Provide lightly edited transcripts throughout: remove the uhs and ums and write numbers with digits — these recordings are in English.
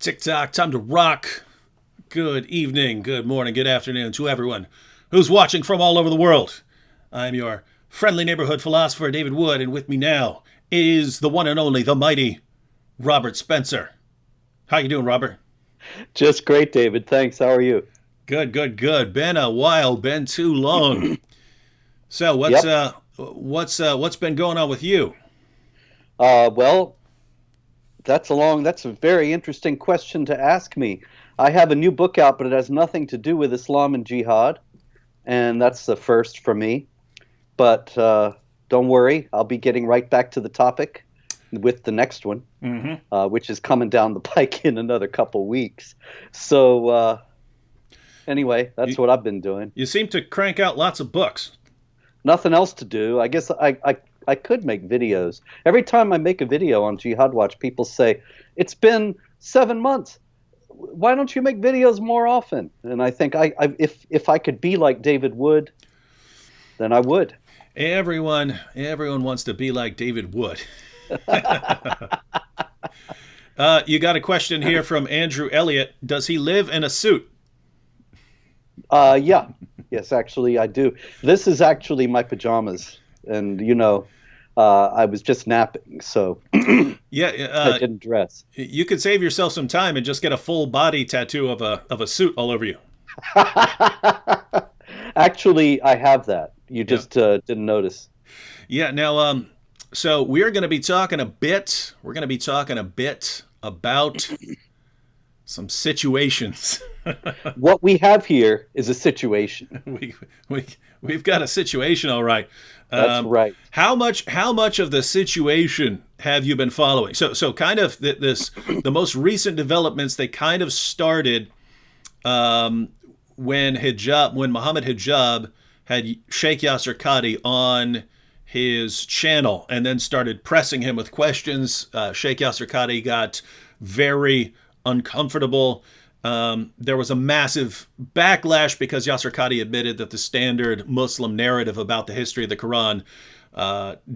TikTok, time to rock. Good evening, good morning, good afternoon to everyone who's watching from all over the world. I'm your friendly neighborhood philosopher, David Wood, and with me now is the one and only, the mighty Robert Spencer. How you doing, Robert? Just great, David. Thanks. How are you? Good, good, good. Been a while, been too long. So Yep. what's been going on with you? Well, that's a very interesting question to ask me. I have a new book out, but it has nothing to do with Islam and jihad, and that's the first for me. But don't worry, I'll be getting right back to the topic with the next one, Mm-hmm. which is coming down the pike in another couple weeks. So anyway, You, that's what I've been doing. you seem to crank out lots of books. Nothing else to do. I guess I could make videos. Every time I make a video on Jihad Watch, people say, "It's been 7 months. Why don't you make videos more often?" And I think if I could be like David Wood, then I would. Everyone wants to be like David Wood. You got a question here from Andrew Elliott. Does he live in a suit? Yeah, yes, actually, I do. This is actually my pajamas, and I was just napping, so Yeah, I didn't dress. you could save yourself some time and just get a full body tattoo of a suit all over you. Actually, I have that. You Yeah. just didn't notice. Yeah. Now, so we're going to be talking a bit. We're going to be talking a bit about some situations. What we have here is a situation. we we we've got a situation, all right. That's right. How much of the situation have you been following? So kind of the most recent developments, they kind of started um, when Mohammed Hijab had Sheikh Yasser Qadi on his channel and then started pressing him with questions. Sheikh Yasser Qadi got very uncomfortable. There was a massive backlash because Yasser Qadi admitted that the standard Muslim narrative about the history of the Quran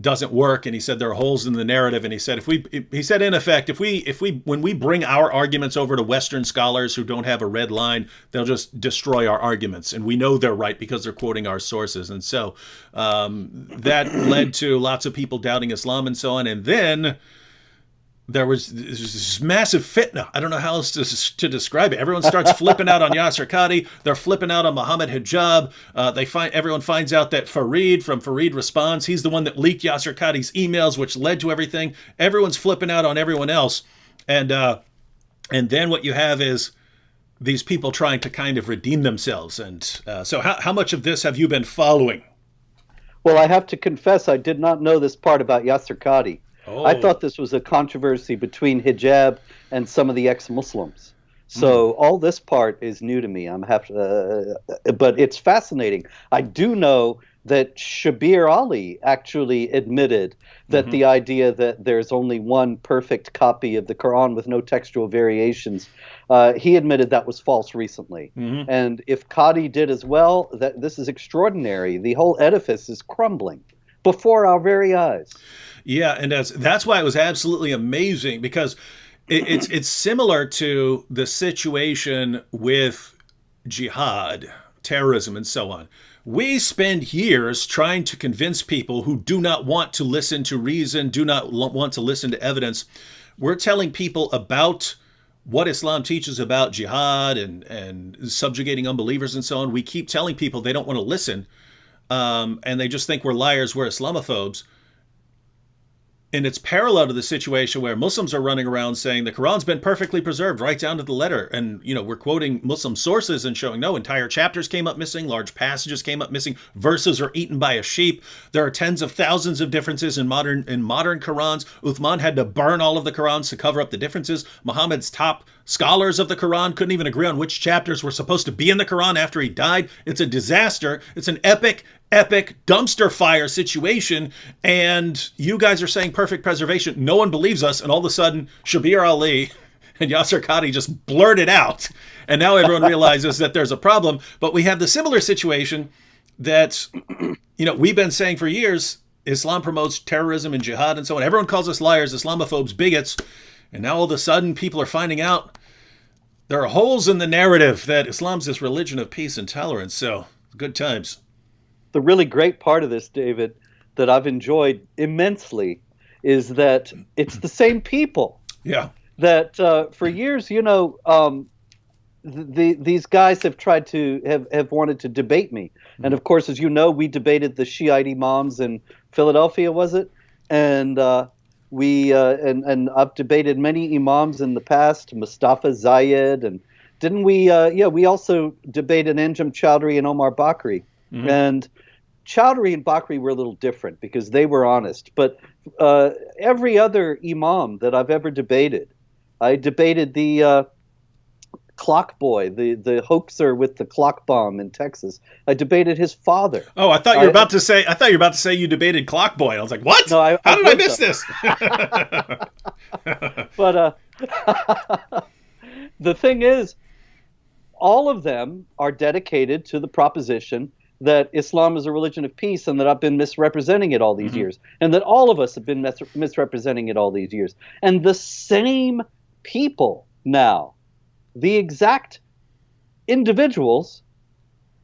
doesn't work, and he said there are holes in the narrative. And he said he said in effect, if we when we bring our arguments over to Western scholars who don't have a red line, they'll just destroy our arguments, and we know they're right because they're quoting our sources. And so that led to lots of people doubting Islam and so on. And then there was this massive fitna. I don't know how else to describe it. Everyone starts flipping out on Yasser Qadi. They're flipping out on Mohammed Hijab. Everyone finds out that Farid from Farid Responds, he's the one that leaked Yasser Qadi's emails, which led to everything. Everyone's flipping out on everyone else, and then what you have is these people trying to kind of redeem themselves. And so, how much of this have you been following? Well, I have to confess, I did not know this part about Yasser Qadi. I Oh, thought this was a controversy between hijab and some of the ex-Muslims. So all this part is new to me. But it's fascinating. I do know that Shabir Ali actually admitted that mm-hmm, the idea that there's only one perfect copy of the Quran with no textual variations, he admitted that was false recently. mm-hmm. And if Qadi did as well, that this is extraordinary. The whole edifice is crumbling before our very eyes. Yeah, and that's why it was absolutely amazing because it's similar to the situation with jihad, terrorism, and so on. We spend years trying to convince people who do not want to listen to reason, do not want to listen to evidence. We're telling people about what Islam teaches about jihad and subjugating unbelievers and so on. We keep telling people they don't want to listen, and they just think we're liars, we're Islamophobes. And it's parallel to the situation where Muslims are running around saying the Quran's been perfectly preserved right down to the letter. And, we're quoting Muslim sources and showing no, entire chapters came up missing, large passages came up missing, verses are eaten by a sheep. There are tens of thousands of differences in modern Qurans. Uthman had to burn all of the Qurans to cover up the differences. Muhammad's top scholars of the Quran couldn't even agree on which chapters were supposed to be in the Quran after he died. It's a disaster. It's an epic dumpster fire situation, and you guys are saying perfect preservation. No one believes us, and all of a sudden, Shabir Ali and Yasser Qadi just blurted out, and now everyone realizes that there's a problem. But we have the similar situation that we've been saying for years. Islam promotes terrorism and jihad and so on. Everyone calls us liars, Islamophobes, bigots, and now all of a sudden people are finding out There are holes in the narrative that Islam's this religion of peace and tolerance. So good times. The really great part of this, David, that I've enjoyed immensely is that it's the same people Yeah. that for years, these guys have tried to have wanted to debate me. And of course, as you know, we debated the Shiite imams in Philadelphia, was it? And and I've debated many imams in the past, Mustafa Zayed, and didn't we? We also debated Anjem Chowdhury and Omar Bakri. And Chowdhury and Bakri were a little different because they were honest. But every other imam that I've ever debated, I debated the clock boy, the hoaxer with the clock bomb in Texas. I debated his father. Oh, I thought you were about to say. I thought you were about to say you debated clock boy. I was like, what? No, How did I miss this? But the thing is, all of them are dedicated to the proposition that Islam is a religion of peace and that I've been misrepresenting it all these years, and that all of us have been misrepresenting it all these years. And the same people now, the exact individuals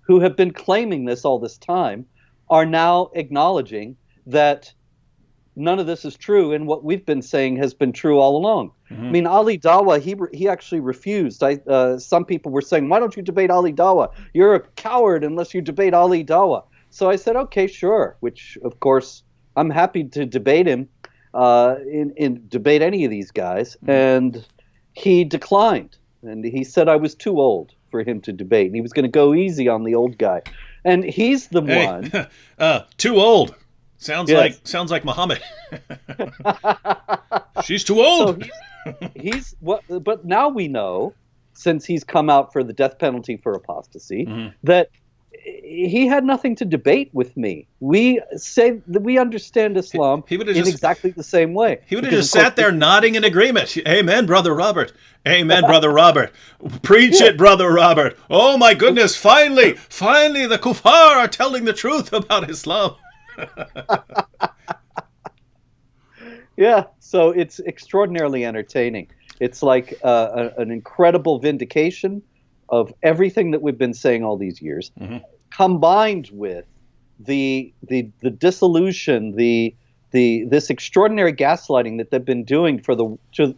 who have been claiming this all this time, are now acknowledging that none of this is true, and what we've been saying has been true all along. I mean, Ali Dawah, he actually refused. Some people were saying, why don't you debate Ali Dawah? You're a coward unless you debate Ali Dawah. So I said, okay, sure, which, of course, I'm happy to debate him, debate any of these guys. And he declined. And he said I was too old for him to debate. And he was going to go easy on the old guy. And he's the one. Too old. Sounds like Mohammed. She's too old. So he's what? But now we know, since he's come out for the death penalty for apostasy, that he had nothing to debate with me. We say that we understand Islam in exactly the same way. He would have just sat there nodding in agreement. Amen, Brother Robert. Amen, Brother Robert. Preach it, Brother Robert. Oh my goodness, finally the kuffar are telling the truth about Islam. Yeah, so it's extraordinarily entertaining. It's like an incredible vindication of everything that we've been saying all these years, combined with the dissolution, this extraordinary gaslighting that they've been doing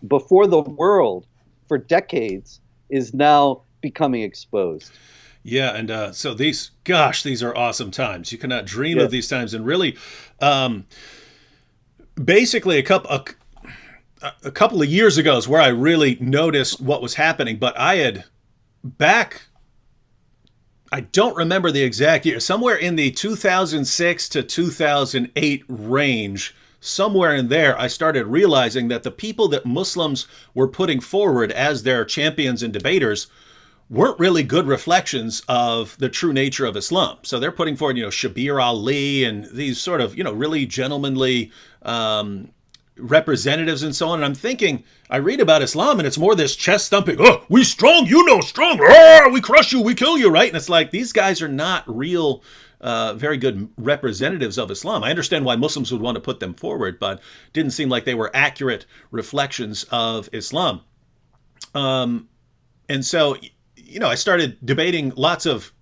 before the world for decades is now becoming exposed. Yeah, and so these are awesome times. You cannot dream of these times, and really, basically a couple of years ago is where I really noticed what was happening. But I don't remember the exact year, somewhere in the 2006 to 2008 range, somewhere in there, I started realizing that the people that Muslims were putting forward as their champions and debaters weren't really good reflections of the true nature of Islam. So they're putting forward, Shabir Ali and these sort of, really gentlemanly representatives and so on. And I'm thinking, I read about Islam and it's more this chest thumping, oh, we strong, strong, oh, we crush you, we kill you, right? And it's like, these guys are not real, very good representatives of Islam. I understand why Muslims would want to put them forward, but didn't seem like they were accurate reflections of Islam. And so, I started debating lots of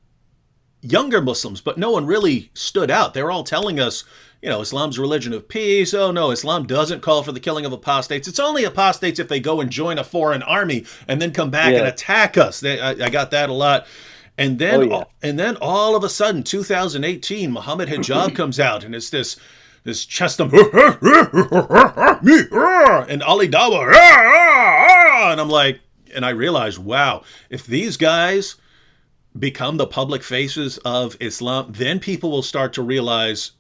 younger Muslims, but no one really stood out. They were all telling us, Islam's a religion of peace. Oh, no, Islam doesn't call for the killing of apostates. It's only apostates if they go and join a foreign army and then come back and attack us. I got that a lot. And then, all of a sudden, 2018, Mohammed Hijab comes out, and it's this chest thump, and Ali Dawah, and I'm like, and I realized, wow, if these guys become the public faces of Islam, then people will start to realize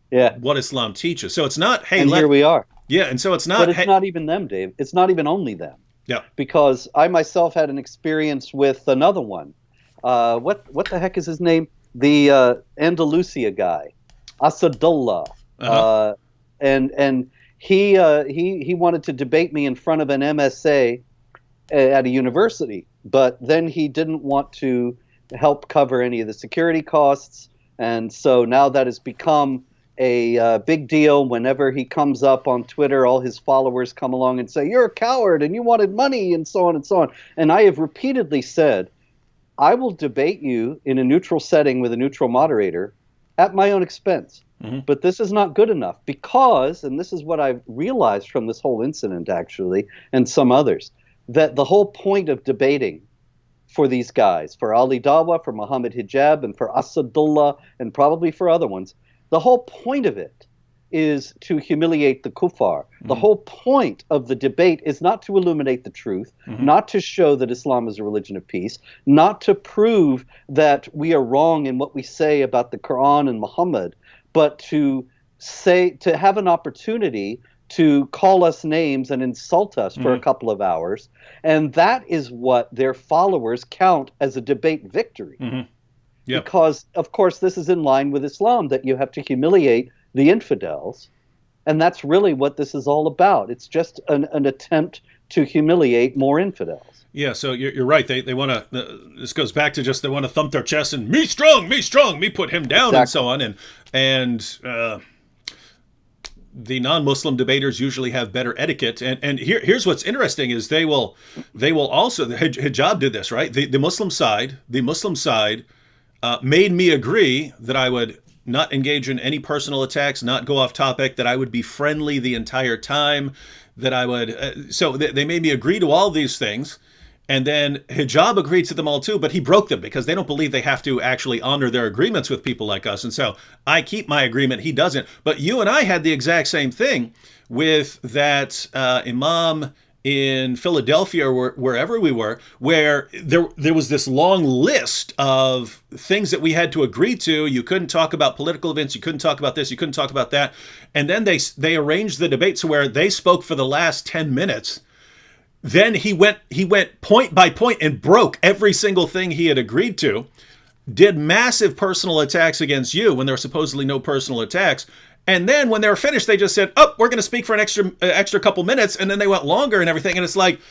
what Islam teaches. So it's not, hey, here we are. Yeah, and so it's not. But it's not even them, Dave. It's not even only them. Yeah. Because I myself had an experience with another one. What the heck is his name? The Andalusia guy, Asadullah. And he wanted to debate me in front of an MSA at a university, but then he didn't want to help cover any of the security costs, and so now that has become a big deal whenever he comes up on Twitter. All his followers come along and say, "You're a coward and you wanted money," and so on and so on. And I have repeatedly said, I will debate you in a neutral setting with a neutral moderator at my own expense. Mm-hmm. But this is not good enough because, and this is what I've realized from this whole incident actually, and some others, that the whole point of debating for these guys, for Ali Dawah, for Mohammed Hijab, and for Asadullah, and probably for other ones, the whole point of it is to humiliate the kuffar. The whole point of the debate is not to illuminate the truth, not to show that Islam is a religion of peace, not to prove that we are wrong in what we say about the Quran and Muhammad, but to have an opportunity to call us names and insult us for a couple of hours. And that is what their followers count as a debate victory. Yep. Because, of course, this is in line with Islam, that you have to humiliate the infidels. And that's really what this is all about. It's just an attempt to humiliate more infidels. Yeah, so you're right. They want to. This goes back to just they want to thump their chest and me strong, me put him down, Exactly. and so on. And the non-Muslim debaters usually have better etiquette. And here's what's interesting is they will also, the Hijab did this, right? The Muslim side made me agree that I would not engage in any personal attacks, not go off topic, that I would be friendly the entire time, that I would. So they made me agree to all these things. And then Hijab agreed to them all too, but he broke them because they don't believe they have to actually honor their agreements with people like us. And so I keep my agreement, he doesn't. But you and I had the exact same thing with that imam in Philadelphia or wherever we were, where there was this long list of things that we had to agree to. You couldn't talk about political events, you couldn't talk about this, you couldn't talk about that. And then they arranged the debate so where they spoke for the last 10 minutes. Then he went point by point and broke every single thing he had agreed to, did massive personal attacks against you when there were supposedly no personal attacks. And then when they were finished, they just said, "Oh, we're going to speak for an extra couple minutes." And then they went longer and everything. And it's like,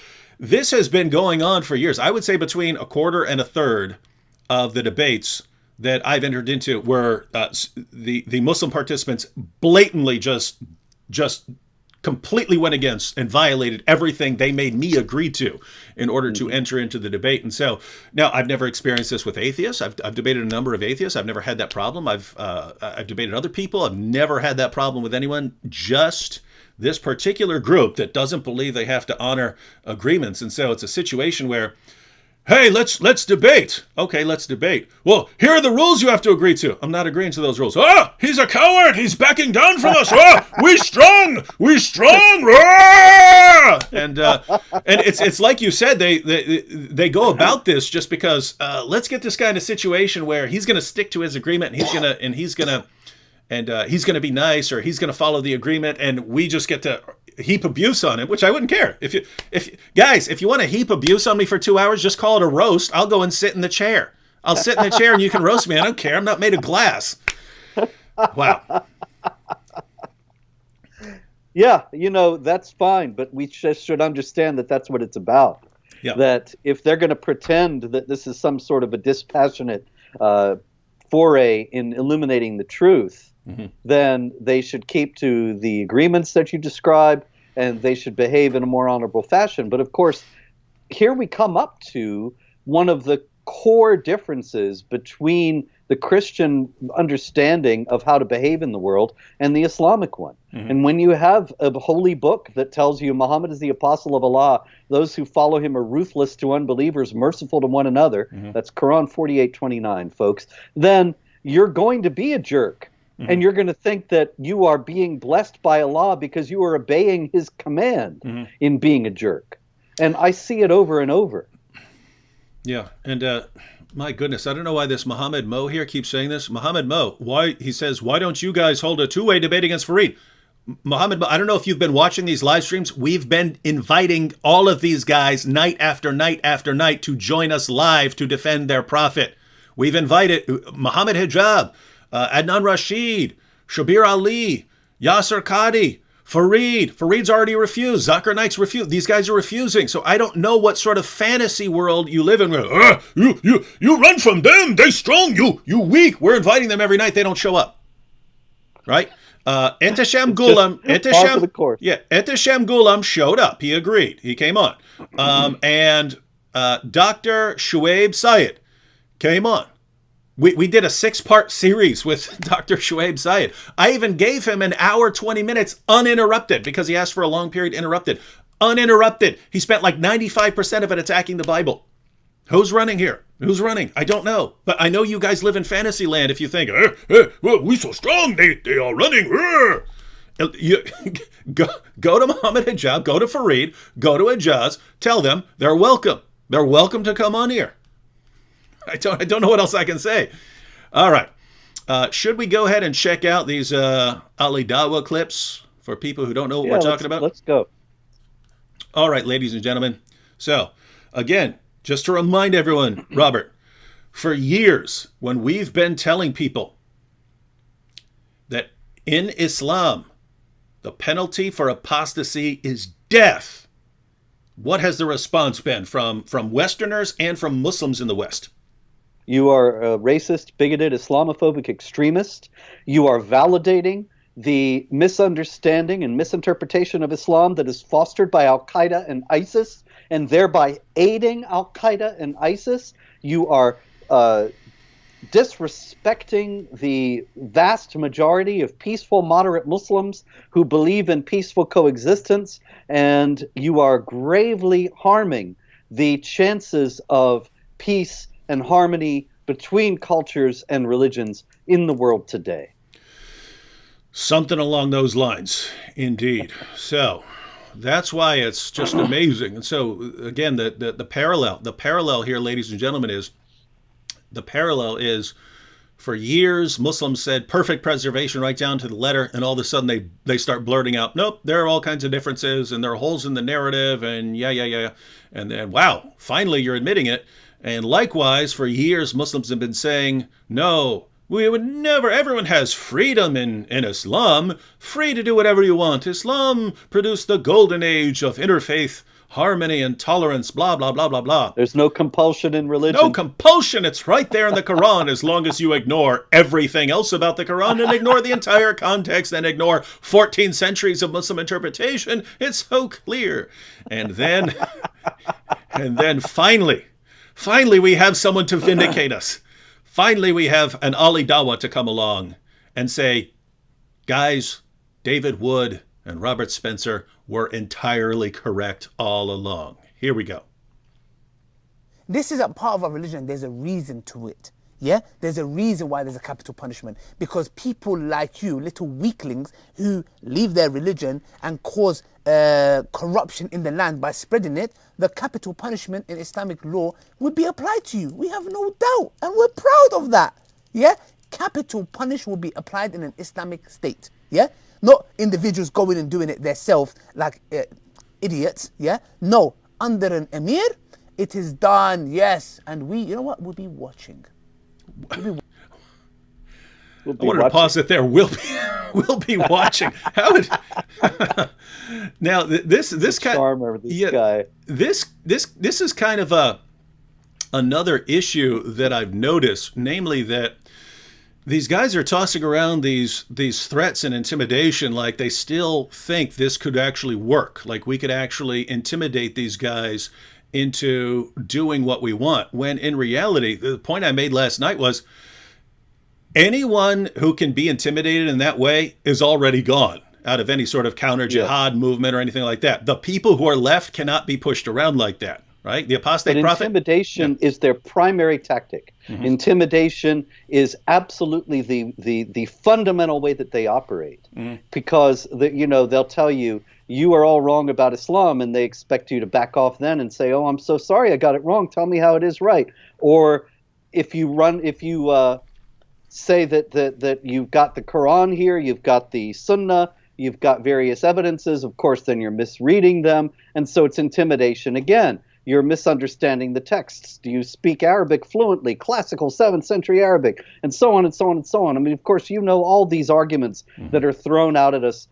this has been going on for years. I would say between a quarter and a third of the debates that I've entered into were the Muslim participants blatantly just completely went against and violated everything they made me agree to in order to enter into the debate. And so now I've never experienced this with atheists. I've debated a number of atheists. I've never had that problem. I've debated other people. I've never had that problem with anyone. Just this particular group that doesn't believe they have to honor agreements. And so it's a situation where, hey, let's debate. Okay, let's debate. Well, here are the rules you have to agree to. I'm not agreeing to those rules. Ah, he's a coward. He's backing down from us. Ah, we strong. Ah! And it's like you said, they go about this just because let's get this guy in a situation where he's going to stick to his agreement and he's going to be nice, or he's going to follow the agreement, and we just get to heap abuse on him, which I wouldn't care. If you want to heap abuse on me for 2 hours, just call it a roast. I'll go and sit in the chair. I'll sit in the chair and you can roast me. I don't care. I'm not made of glass. Wow. Yeah, that's fine, but we just should understand that that's what it's about. Yeah. That if they're going to pretend that this is some sort of a dispassionate foray in illuminating the truth, then they should keep to the agreements that you describe, and they should behave in a more honorable fashion. But of course, here we come up to one of the core differences between the Christian understanding of how to behave in the world and the Islamic one. And when you have a holy book that tells you Muhammad is the apostle of Allah, those who follow him are ruthless to unbelievers, merciful to one another, that's Quran 48:29, folks, then you're going to be a jerk. And you're going to think that you are being blessed by Allah because you are obeying his command in being a jerk. And I see it over and over. Yeah, and my goodness, I don't know why this Mohammed Mo here keeps saying this. Mohammed Mo, he says, why don't you guys hold a two-way debate against Fareed? Mohammed Mo, I don't know if you've been watching these live streams. We've been inviting all of these guys night after night after night to join us live to defend their prophet. We've invited Mohammed Hijab, Adnan Rashid, Shabir Ali, Yasser Qadi, Fareed. Fareed's already refused. Zakir Naik's refused. These guys are refusing. So I don't know what sort of fantasy world you live in. You run from them. They strong. You weak. We're inviting them every night. They don't show up. right? Ehtisham It's just Gulam, par for the course. Ehtisham Gulam showed up. He agreed. He came on. And Dr. Shuaib Syed came on. We did a 6-part series with Dr. Shuaib Syed. I even gave him an hour, 20 minutes uninterrupted because he asked for a long period interrupted. Uninterrupted. He spent like 95% of it attacking the Bible. Who's running here? Who's running? I don't know. But I know you guys live in fantasy land if you think, well, we so strong, they are running. You, go to Mohammed Hijab, go to Fareed, go to Ijaz, tell them they're welcome. They're welcome to come on here. I don't know what else I can say. All right. Should we go ahead and check out these Ali Dawah clips for people who don't know what we're talking about? Let's go. All right, ladies and gentlemen. So, again, just to remind everyone, Robert, for years, when we've been telling people that in Islam, the penalty for apostasy is death, what has the response been from Westerners and from Muslims in the West? You are a racist, bigoted, Islamophobic extremist. You are validating the misunderstanding and misinterpretation of Islam that is fostered by Al-Qaeda and ISIS, and thereby aiding Al-Qaeda and ISIS. You are disrespecting the vast majority of peaceful, moderate Muslims who believe in peaceful coexistence, and you are gravely harming the chances of peace and harmony between cultures and religions in the world today. Something along those lines, indeed. So that's why it's just amazing. And so again, the parallel here, ladies and gentlemen, is for years Muslims said perfect preservation right down to the letter, and all of a sudden they start blurting out, nope, there are all kinds of differences and there are holes in the narrative, and yeah. And then, wow, finally you're admitting it. And likewise, for years Muslims have been saying, no, we would never, everyone has freedom in Islam, free to do whatever you want. Islam produced the golden age of interfaith harmony and tolerance, blah, blah, blah, blah, blah. There's no compulsion in religion. No compulsion. It's right there in the Quran, as long as you ignore everything else about the Quran and ignore the entire context and ignore 14 centuries of Muslim interpretation. It's so clear. And then finally, we have someone to vindicate us. Finally, we have an Ali Dawah to come along and say, guys, David Wood and Robert Spencer were entirely correct all along. Here we go. This is a part of our religion. There's a reason to it. Yeah? There's a reason why there's a capital punishment. Because people like you, little weaklings, who leave their religion and cause corruption in the land by spreading it, the capital punishment in Islamic law would be applied to you. We have no doubt. And we're proud of that. Yeah? Capital punishment will be applied in an Islamic state. Yeah? Not individuals going and doing it themselves like idiots. Yeah? No. Under an emir, it is done. Yes. And we, you know what? We'll be watching. I wanted to pause it there. We'll be watching. How would now this kind of guy. This is kind of another issue that I've noticed, namely that these guys are tossing around these threats and intimidation like they still think this could actually work, like we could actually intimidate these guys into doing what we want, when in reality, the point I made last night was anyone who can be intimidated in that way is already gone out of any sort of counter-jihad movement or anything like that. The people who are left cannot be pushed around like that, right? The apostate prophet. Intimidation is their primary tactic. Mm-hmm. Intimidation is absolutely the fundamental way that they operate, because they'll tell you, you are all wrong about Islam, and they expect you to back off then and say, oh, I'm so sorry, I got it wrong. Tell me how it is right. Or if you say that you've got the Quran here, you've got the Sunnah, you've got various evidences, of course, then you're misreading them. And so it's intimidation again. You're misunderstanding the texts. Do you speak Arabic fluently, classical 7th century Arabic, and so on and so on and so on. I mean, of course, you know all these arguments that are thrown out at us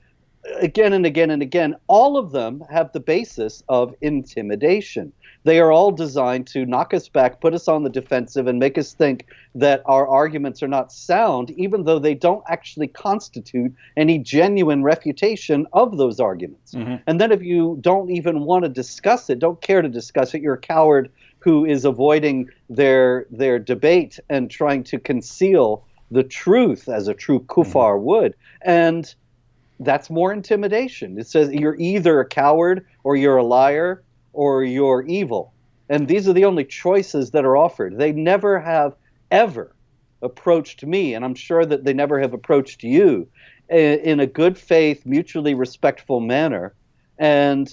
again and again and again. All of them have the basis of intimidation. They are all designed to knock us back, put us on the defensive, and make us think that our arguments are not sound, even though they don't actually constitute any genuine refutation of those arguments. And then if you don't even want to discuss it, don't care to discuss it, you're a coward who is avoiding their debate and trying to conceal the truth as a true kuffar would. And that's more intimidation. It says you're either a coward or you're a liar or you're evil. And these are the only choices that are offered. They never have ever approached me, and I'm sure that they never have approached you in a good faith, mutually respectful manner, and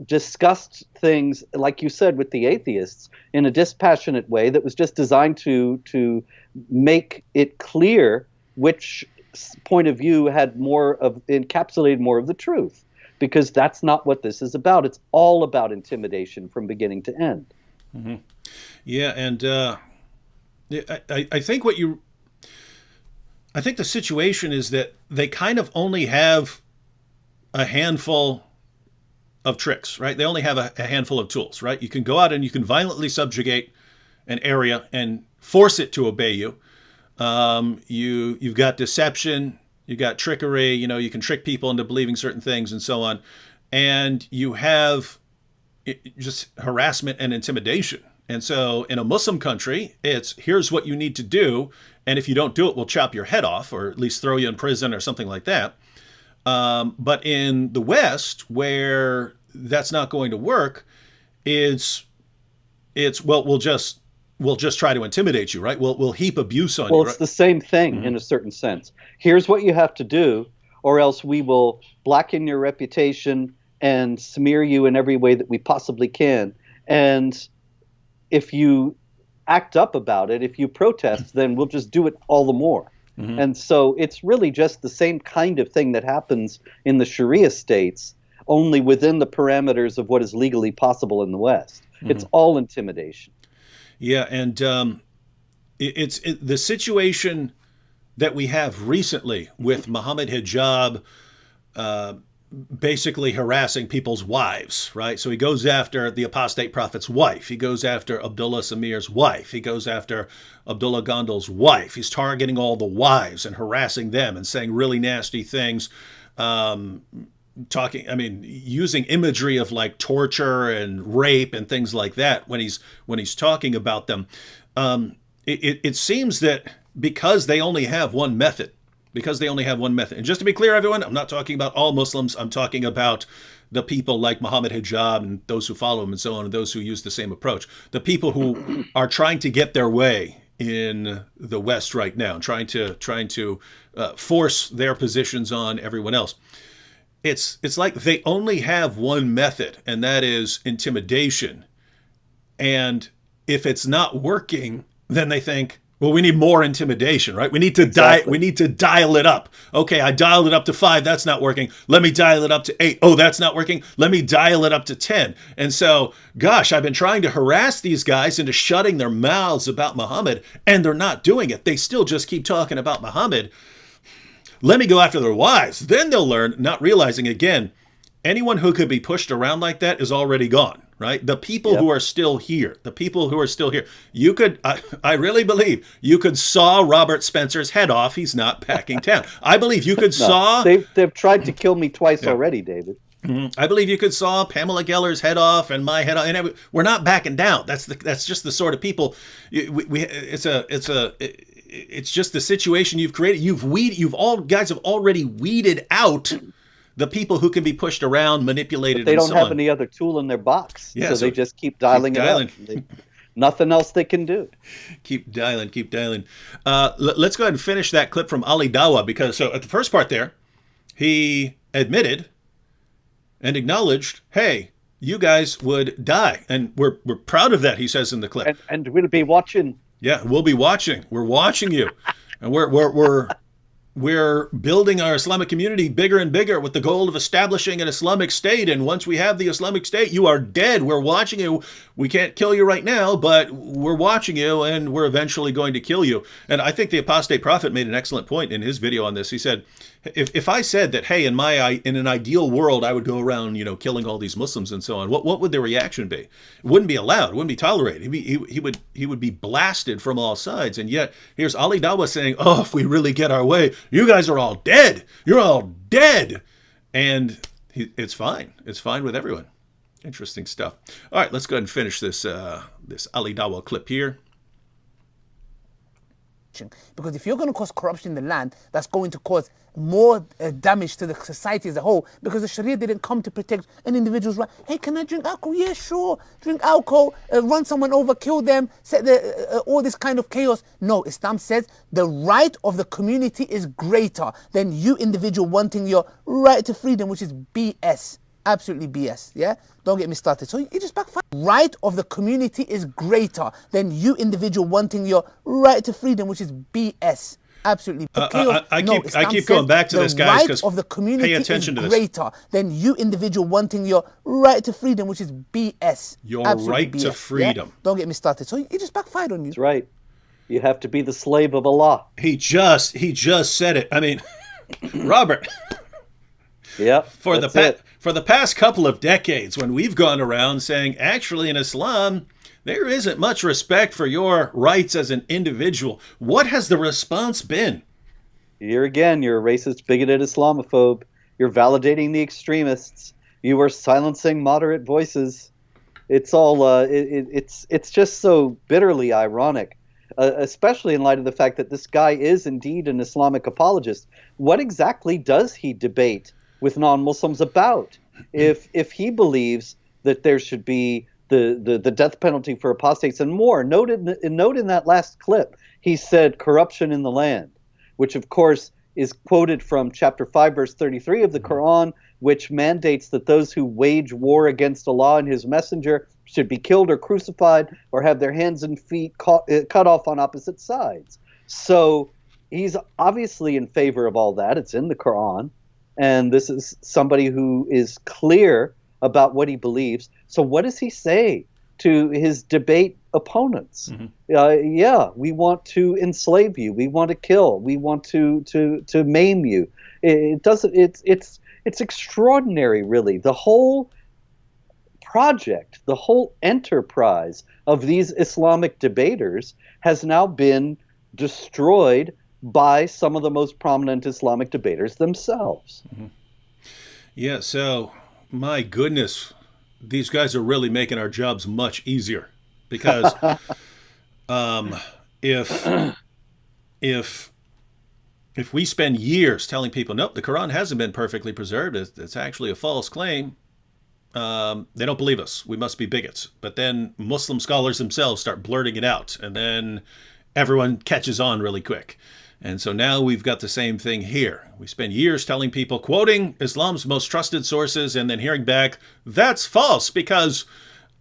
discussed things, like you said, with the atheists in a dispassionate way that was just designed to make it clear which point of view had encapsulated more of the truth. Because that's not what this is about. It's all about intimidation from beginning to end. Yeah, and I think I think the situation is that they kind of only have a handful of tricks, right? They only have a handful of tools, right? You can go out and you can violently subjugate an area and force it to obey you. You've got deception. You got trickery, you can trick people into believing certain things and so on. And you have just harassment and intimidation. And so in a Muslim country, it's here's what you need to do. And if you don't do it, we'll chop your head off or at least throw you in prison or something like that. But in the West, where that's not going to work, it's well, we'll just try to intimidate you, right? We'll heap abuse on you. Well, it's the same thing in a certain sense. Here's what you have to do, or else we will blacken your reputation and smear you in every way that we possibly can. And if you act up about it, if you protest, then we'll just do it all the more. And so it's really just the same kind of thing that happens in the Sharia states, only within the parameters of what is legally possible in the West. It's all intimidation. Yeah, and it's the situation that we have recently with Mohammed Hijab basically harassing people's wives, right? So he goes after the apostate prophet's wife. He goes after Abdullah Samir's wife. He goes after Abdullah Gondal's wife. He's targeting all the wives and harassing them and saying really nasty things, using imagery of like torture and rape and things like that when he's talking about them. It seems that because they only have one method, and just to be clear, everyone, I'm not talking about all Muslims. I'm talking about the people like Mohammed Hijab and those who follow him and so on, and those who use the same approach. The people who are trying to get their way in the West right now, trying to force their positions on everyone else. It's like they only have one method, and that is intimidation. And if it's not working, then they think, well, we need more intimidation, right? We need to dial it up. Okay, I dialed it up to 5. That's not working. Let me dial it up to 8. Oh, that's not working. Let me dial it up to 10. And so, gosh, I've been trying to harass these guys into shutting their mouths about Muhammad, and they're not doing it. They still just keep talking about Muhammad. Let me go after their wives. Then they'll learn, not realizing, again, anyone who could be pushed around like that is already gone, right? The people who are still here, you could, I really believe, you could saw Robert Spencer's head off. He's not backing down. I believe you could saw... They've tried to kill me twice already, David. I believe you could saw Pamela Geller's head off and my head off, and we're not backing down. That's just the sort of people. It's just the situation you've created. Guys have already weeded out the people who can be pushed around, manipulated, but they and don't so have on. any other tool in their box, Yeah, so they just keep dialing it up. Nothing else they can do. Keep dialing. Let's go ahead and finish that clip from Ali Dawah, because so at the first part there, he admitted and acknowledged, hey, you guys would die. And we're proud of that, he says in the clip. And we'll be watching. Yeah, we'll be watching. We're watching you. And we're building our Islamic community bigger and bigger with the goal of establishing an Islamic state. And once we have the Islamic state, you are dead. We're watching you. We can't kill you right now, but we're watching you, and we're eventually going to kill you. And I think the apostate prophet made an excellent point in his video on this. He said, if I said that, hey, in an ideal world, I would go around, killing all these Muslims and so on, what would the reaction be? It wouldn't be allowed. It wouldn't be tolerated. He would be blasted from all sides. And yet here's Ali Dawah saying, oh, if we really get our way, you guys are all dead. You're all dead. And it's fine. It's fine with everyone. Interesting stuff. All right, let's go ahead and finish this Ali Dawah clip here. Because if you're going to cause corruption in the land, that's going to cause more damage to the society as a whole, because the Sharia didn't come to protect an individual's right. Hey, can I drink alcohol? Yeah, sure. Drink alcohol, run someone over, kill them, set all this kind of chaos. No, Islam says the right of the community is greater than you individual wanting your right to freedom, which is BS. Absolutely BS, yeah? Don't get me started. So it just backfires. Right of the community is greater than you individual wanting your right to freedom, which is BS. Absolutely. I keep going back to this, guys, because of the community pay attention is to greater than you individual wanting your right to freedom, which is BS. Your Absolutely right BS, to freedom. Yeah? Don't get me started. So it just backfired on you. That's right. You have to be the slave of Allah. He just said it. I mean, Robert. Yeah. For the past couple of decades, when we've gone around saying, actually, in Islam, there isn't much respect for your rights as an individual, what has the response been? Here again, you're a racist, bigoted Islamophobe. You're validating the extremists. You are silencing moderate voices. It's all it's just so bitterly ironic, especially in light of the fact that this guy is indeed an Islamic apologist. What exactly does he debate with non-Muslims about? If he believes that there should be the death penalty for apostates and more. Note in that last clip, he said corruption in the land, which of course is quoted from chapter 5, verse 33 of the Quran, which mandates that those who wage war against Allah and his messenger should be killed or crucified or have their hands and feet cut off on opposite sides. So he's obviously in favor of all that. It's in the Quran. And this is somebody who is clear about what he believes. So what does he say to his debate opponents? Yeah, we want to enslave you. We want to kill. We want to maim you. It's extraordinary, really. The whole project, the whole enterprise of these Islamic debaters has now been destroyed by some of the most prominent Islamic debaters themselves. Yeah, so my goodness, these guys are really making our jobs much easier, because if we spend years telling people, nope, the Quran hasn't been perfectly preserved, it's actually a false claim, they don't believe us. We must be bigots. But then Muslim scholars themselves start blurting it out, and then everyone catches on really quick. And so now we've got the same thing here. We spend years telling people, quoting Islam's most trusted sources, and then hearing back, that's false because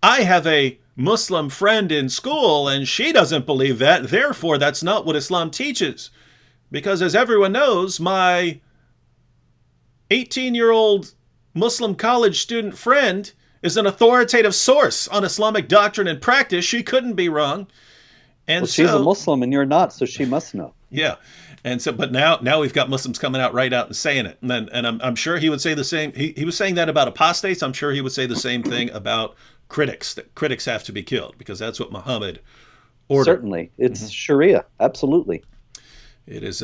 I have a Muslim friend in school and she doesn't believe that. Therefore, that's not what Islam teaches. Because as everyone knows, my 18-year-old Muslim college student friend is an authoritative source on Islamic doctrine and practice. She couldn't be wrong. And she's a Muslim and you're not, so she must know. Yeah. And so, but now we've got Muslims coming out right out and saying it. And I'm sure he would say the same. He was saying that about apostates. I'm sure he would say the same thing about critics, that critics have to be killed, because that's what Muhammad ordered. Certainly. It's Sharia. Absolutely. It is,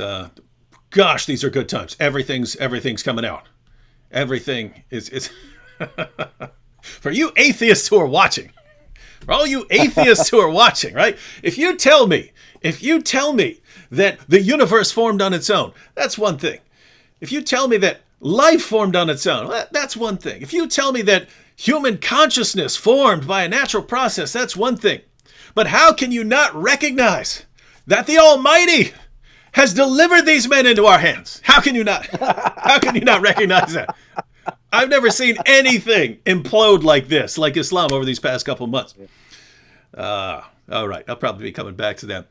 gosh, these are good times. Everything's coming out. Everything is for you atheists who are watching, for all you atheists who are watching, right? If you tell me that the universe formed on its own, that's one thing. If you tell me that life formed on its own, that's one thing. If you tell me that human consciousness formed by a natural process, that's one thing. But how can you not recognize that the Almighty has delivered these men into our hands? How can you not? How can you not recognize that? I've never seen anything implode like this, like Islam, over these past couple months. All right, I'll probably be coming back to that.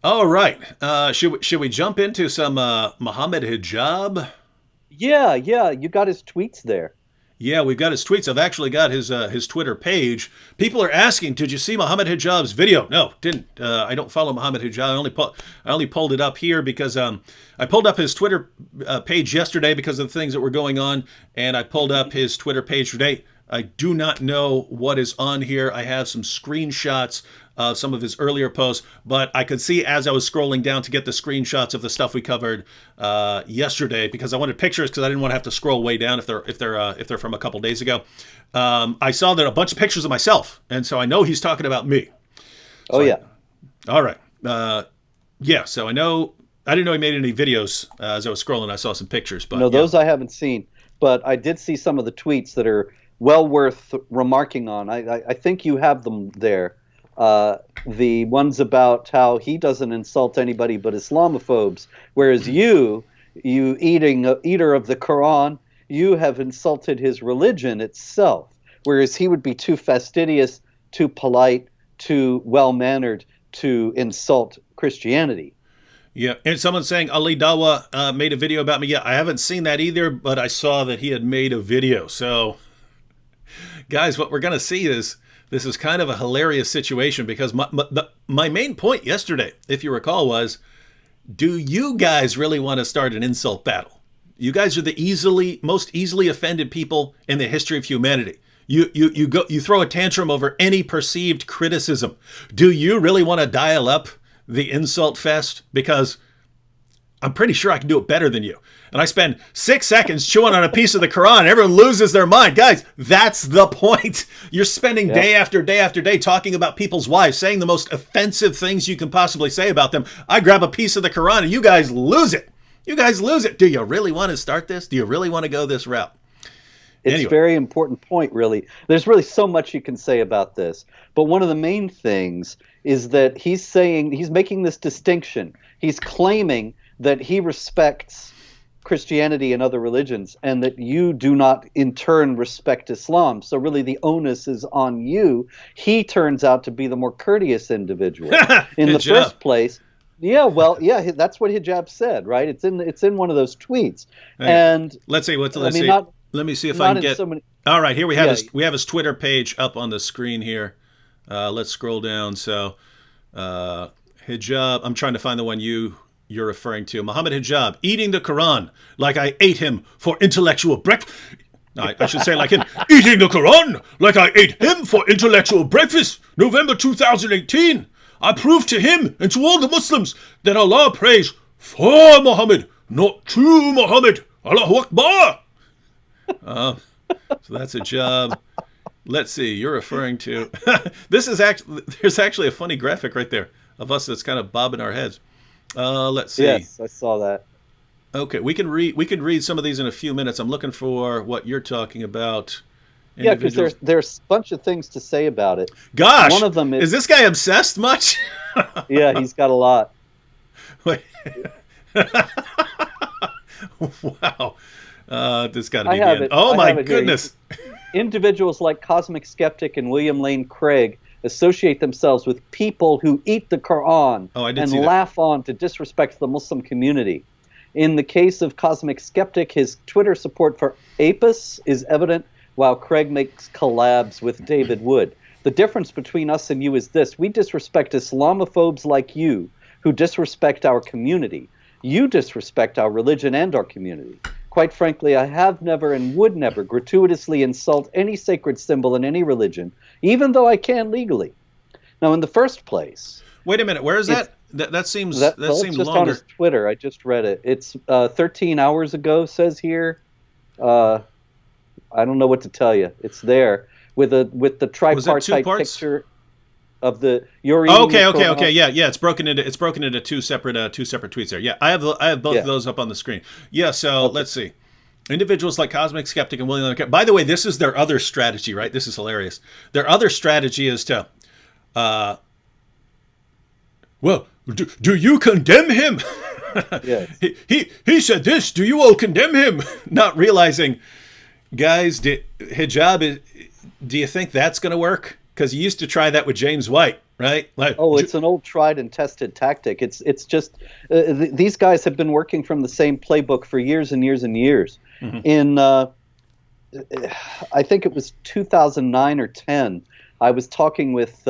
All right, should we jump into some Mohammed Hijab? Yeah, you got his tweets there. Yeah, we've got his tweets. I've actually got his Twitter page. People are asking, "Did you see Mohammed Hijab's video?" No, didn't. I don't follow Mohammed Hijab. I only pulled it up here because I pulled up his Twitter page yesterday because of the things that were going on, and I pulled up his Twitter page today. I do not know what is on here. I have some screenshots of some of his earlier posts, but I could see as I was scrolling down to get the screenshots of the stuff we covered yesterday, because I wanted pictures because I didn't want to have to scroll way down if they're from a couple days ago. I saw that a bunch of pictures of myself, and so I know he's talking about me. Oh, yeah. All right. Yeah. So I didn't know he made any videos. As I was scrolling, I saw some pictures, but No, those I haven't seen, but I did see some of the tweets that are well worth remarking on. I think you have them there. The ones about how he doesn't insult anybody but Islamophobes, whereas you eater of the Quran, you have insulted his religion itself, whereas he would be too fastidious, too polite, too well-mannered to insult Christianity. Yeah, and someone's saying Ali Dawah made a video about me. Yeah, I haven't seen that either, but I saw that he had made a video. So, guys, what we're going to see is this is kind of a hilarious situation, because my main point yesterday, if you recall, was, do you guys really want to start an insult battle? You guys are the most easily offended people in the history of humanity. You throw a tantrum over any perceived criticism. Do you really want to dial up the insult fest? Because I'm pretty sure I can do it better than you. And I spend 6 seconds chewing on a piece of the Quran, and everyone loses their mind. Guys, that's the point. You're spending day after day after day talking about people's wives, saying the most offensive things you can possibly say about them. I grab a piece of the Quran, and you guys lose it. You guys lose it. Do you really want to start this? Do you really want to go this route? It's a very important point, really. There's really so much you can say about this. But one of the main things is that he's making this distinction. He's claiming that he respects Christianity and other religions, and that you do not in turn respect Islam. So really the onus is on you. He turns out to be the more courteous individual. In the first place, that's what Hijab said, right? It's in one of those tweets. And let's see let me see if I can get all right, here we have his Twitter page up on the screen here. Let's scroll down. So Hijab, I'm trying to find the one you're referring to. Mohammed Hijab, eating the Quran like I ate him for intellectual breakfast. I should say like him, eating the Quran like I ate him for intellectual breakfast. November 2018. I proved to him and to all the Muslims that Allah prays for Muhammad, not to Muhammad. Allahu Akbar. So that's Hijab. Let's see. You're referring to there's actually a funny graphic right there of us that's kind of bobbing our heads. Let's see. Yes, I saw that. Okay, we can read some of these in a few minutes. I'm looking for what you're talking about. Yeah, because there's a bunch of things to say about it. Gosh, one of them is this guy obsessed much? Yeah, he's got a lot. Wait. Wow. This got to be the end. Oh my goodness. Individuals like Cosmic Skeptic and William Lane Craig associate themselves with people who eat the Quran and laugh on to disrespect the Muslim community. In the case of Cosmic Skeptic, his Twitter support for Apis is evident, while Craig makes collabs with David Wood. The difference between us and you is this: we disrespect Islamophobes like you, who disrespect our community. You disrespect our religion and our community. Quite frankly, I have never and would never gratuitously insult any sacred symbol in any religion, even though I can legally. Now, in the first place... Wait a minute, where is that? That seems seems just longer. On his Twitter, I just read it. It's 13 hours ago, says here. I don't know what to tell you. It's there with the tripartite picture of the you're eating okay. Yeah. It's broken into two separate tweets there. Yeah, I have both of those up on the screen. Yeah, so let's see. Individuals like Cosmic Skeptic and William Lane. By the way, this is their other strategy, right? This is hilarious. Their other strategy is to well, do you condemn him? Yes. He said this, do you all condemn him? Not realizing, guys, Hijab, do you think that's going to work? Because you used to try that with James White, right? Like, it's an old tried and tested tactic. It's just these guys have been working from the same playbook for years and years and years. Mm-hmm. I think it was 2009 or 10. I was talking with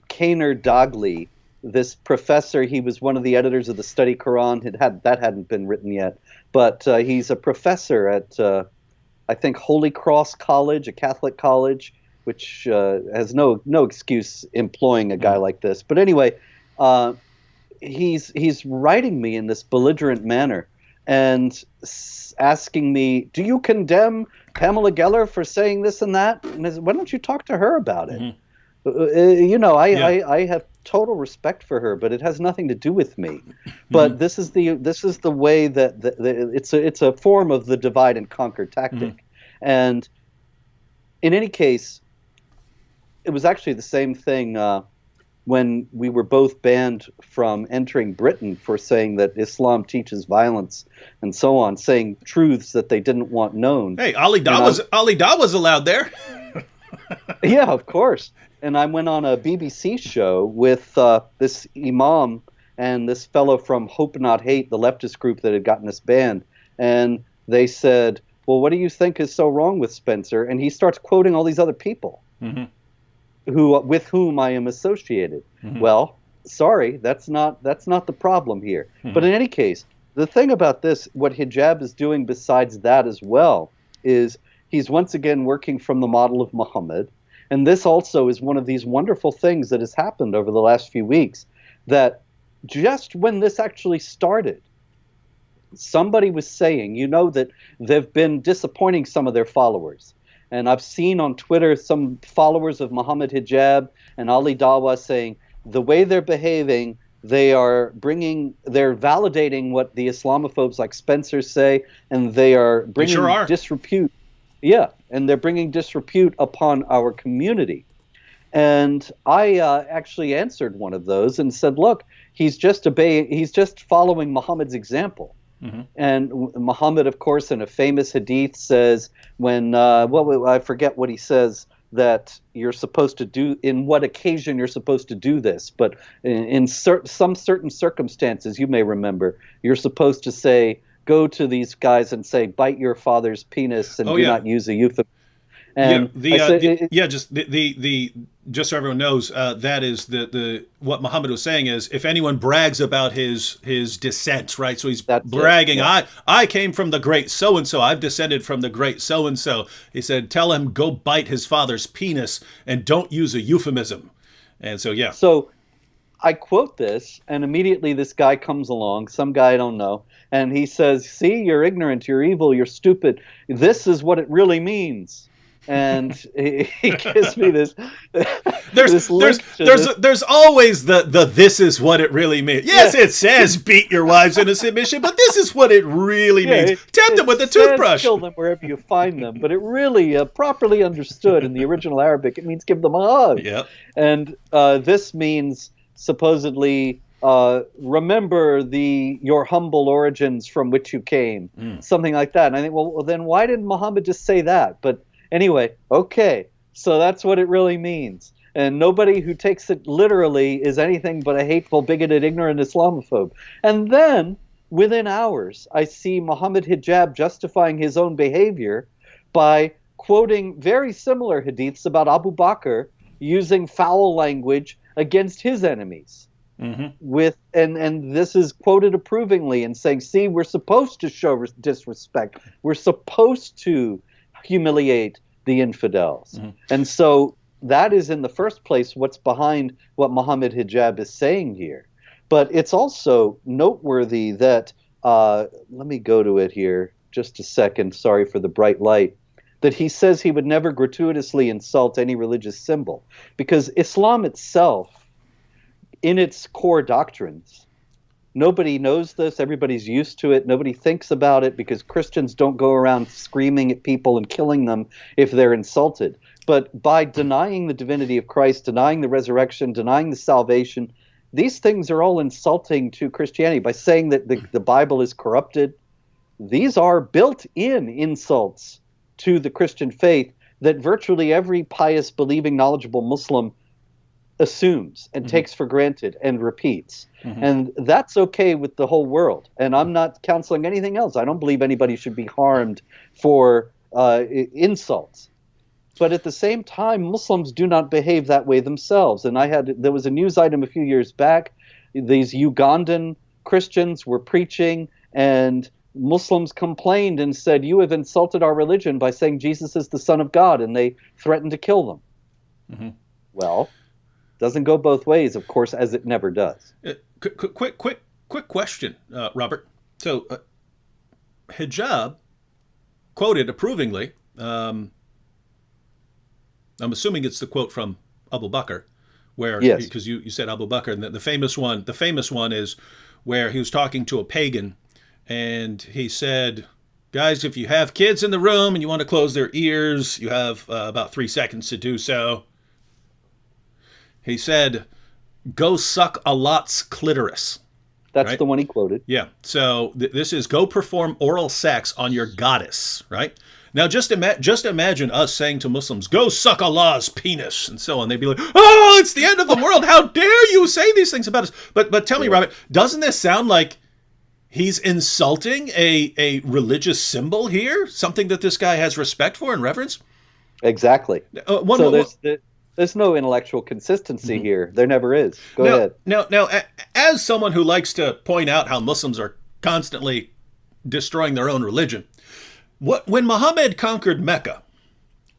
Kaner Dagli, this professor. He was one of the editors of the Study Quran. That hadn't been written yet, but he's a professor at I think Holy Cross College, a Catholic college, which has no excuse employing a guy like this. But anyway, he's writing me in this belligerent manner and asking me, "Do you condemn Pamela Geller for saying this and that?" And I said, "Why don't you talk to her about it?" I have total respect for her, but it has nothing to do with me. But this is the way that it's a form of the divide and conquer tactic. And in any case, it was actually the same thing when we were both banned from entering Britain for saying that Islam teaches violence and so on, saying truths that they didn't want known. Hey, Ali Dawah was allowed there. Yeah, of course. And I went on a BBC show with this imam and this fellow from Hope Not Hate, the leftist group that had gotten us banned. And they said, "Well, what do you think is so wrong with Spencer?" And he starts quoting all these other people with whom I am associated. Well, sorry, that's not the problem here. But in any case, the thing about this, what hijab is doing besides that as well, is he's once again working from the model of Muhammad. And this also is one of these wonderful things that has happened over the last few weeks, that just when this actually started, somebody was saying, that they've been disappointing some of their followers. And I've seen on Twitter some followers of Muhammad Hijab and Ali Dawah saying the way they're behaving, they're validating what the Islamophobes like Spencer say, and they are bringing disrepute. Yeah, and they're bringing disrepute upon our community. And I actually answered one of those and said, look, he's just following Muhammad's example. And Muhammad, of course, in a famous hadith says I forget what he says, that you're supposed to do, in what occasion you're supposed to do this. But in some certain circumstances, you may remember, you're supposed to say, go to these guys and say, bite your father's penis and do not use a euphemism. And just so everyone knows, that is what Muhammad was saying is, if anyone brags about his descent, right? So he's bragging, I came from the great so-and-so, I've descended from the great so-and-so. He said, tell him, go bite his father's penis and don't use a euphemism. And so, yeah. So I quote this, and immediately this guy comes along, some guy I don't know, and he says, see, you're ignorant, you're evil, you're stupid. This is what it really means. And he gives me this. There's always the this is what it really means. Yes, it says beat your wives into submission, but this is what it really means. Tempt them with a toothbrush. Kill them wherever you find them. But it really, properly understood in the original Arabic, it means give them a hug. Yep. And this means supposedly remember your humble origins from which you came, something like that. And I think, well, then why didn't Muhammad just say that? But anyway, okay, so that's what it really means. And nobody who takes it literally is anything but a hateful, bigoted, ignorant Islamophobe. And then, within hours, I see Muhammad Hijab justifying his own behavior by quoting very similar hadiths about Abu Bakr using foul language against his enemies. And this is quoted approvingly and saying, see, we're supposed to show disrespect. We're supposed to humiliate the infidels. And so that is, in the first place, what's behind what Muhammad Hijab is saying here. But it's also noteworthy that, let me go to it here just a second, sorry for the bright light, that he says he would never gratuitously insult any religious symbol. Because Islam itself, in its core doctrines, nobody knows this. Everybody's used to it. Nobody thinks about it because Christians don't go around screaming at people and killing them if they're insulted. But by denying the divinity of Christ, denying the resurrection, denying the salvation, these things are all insulting to Christianity. By saying that the Bible is corrupted, these are built-in insults to the Christian faith that virtually every pious, believing, knowledgeable Muslim assumes and takes for granted and repeats. And that's okay with the whole world. And I'm not counseling anything else. I don't believe anybody should be harmed for insults. But at the same time, Muslims do not behave that way themselves. And there was a news item a few years back. These Ugandan Christians were preaching, and Muslims complained and said, "You have insulted our religion by saying Jesus is the Son of God," and they threatened to kill them. Mm-hmm. Well, doesn't go both ways, of course, as it never does. Quick question, Robert. So, Hijab quoted approvingly. I'm assuming it's the quote from Abu Bakr, where yes, because you said Abu Bakr, and the famous one is where he was talking to a pagan, and he said, "Guys, if you have kids in the room and you want to close their ears, you have about 3 seconds to do so." He said, "Go suck a lot's clitoris." That's right? The one he quoted. Yeah. So this is go perform oral sex on your goddess, right? Now, just imagine us saying to Muslims, "Go suck Allah's penis," and so on. They'd be like, "Oh, it's the end of the world. How dare you say these things about us?" But tell me, Robert, doesn't this sound like he's insulting a religious symbol here? Something that this guy has respect for and reverence? Exactly. There's no intellectual consistency here. There never is. Go ahead. Now, as someone who likes to point out how Muslims are constantly destroying their own religion, when Muhammad conquered Mecca,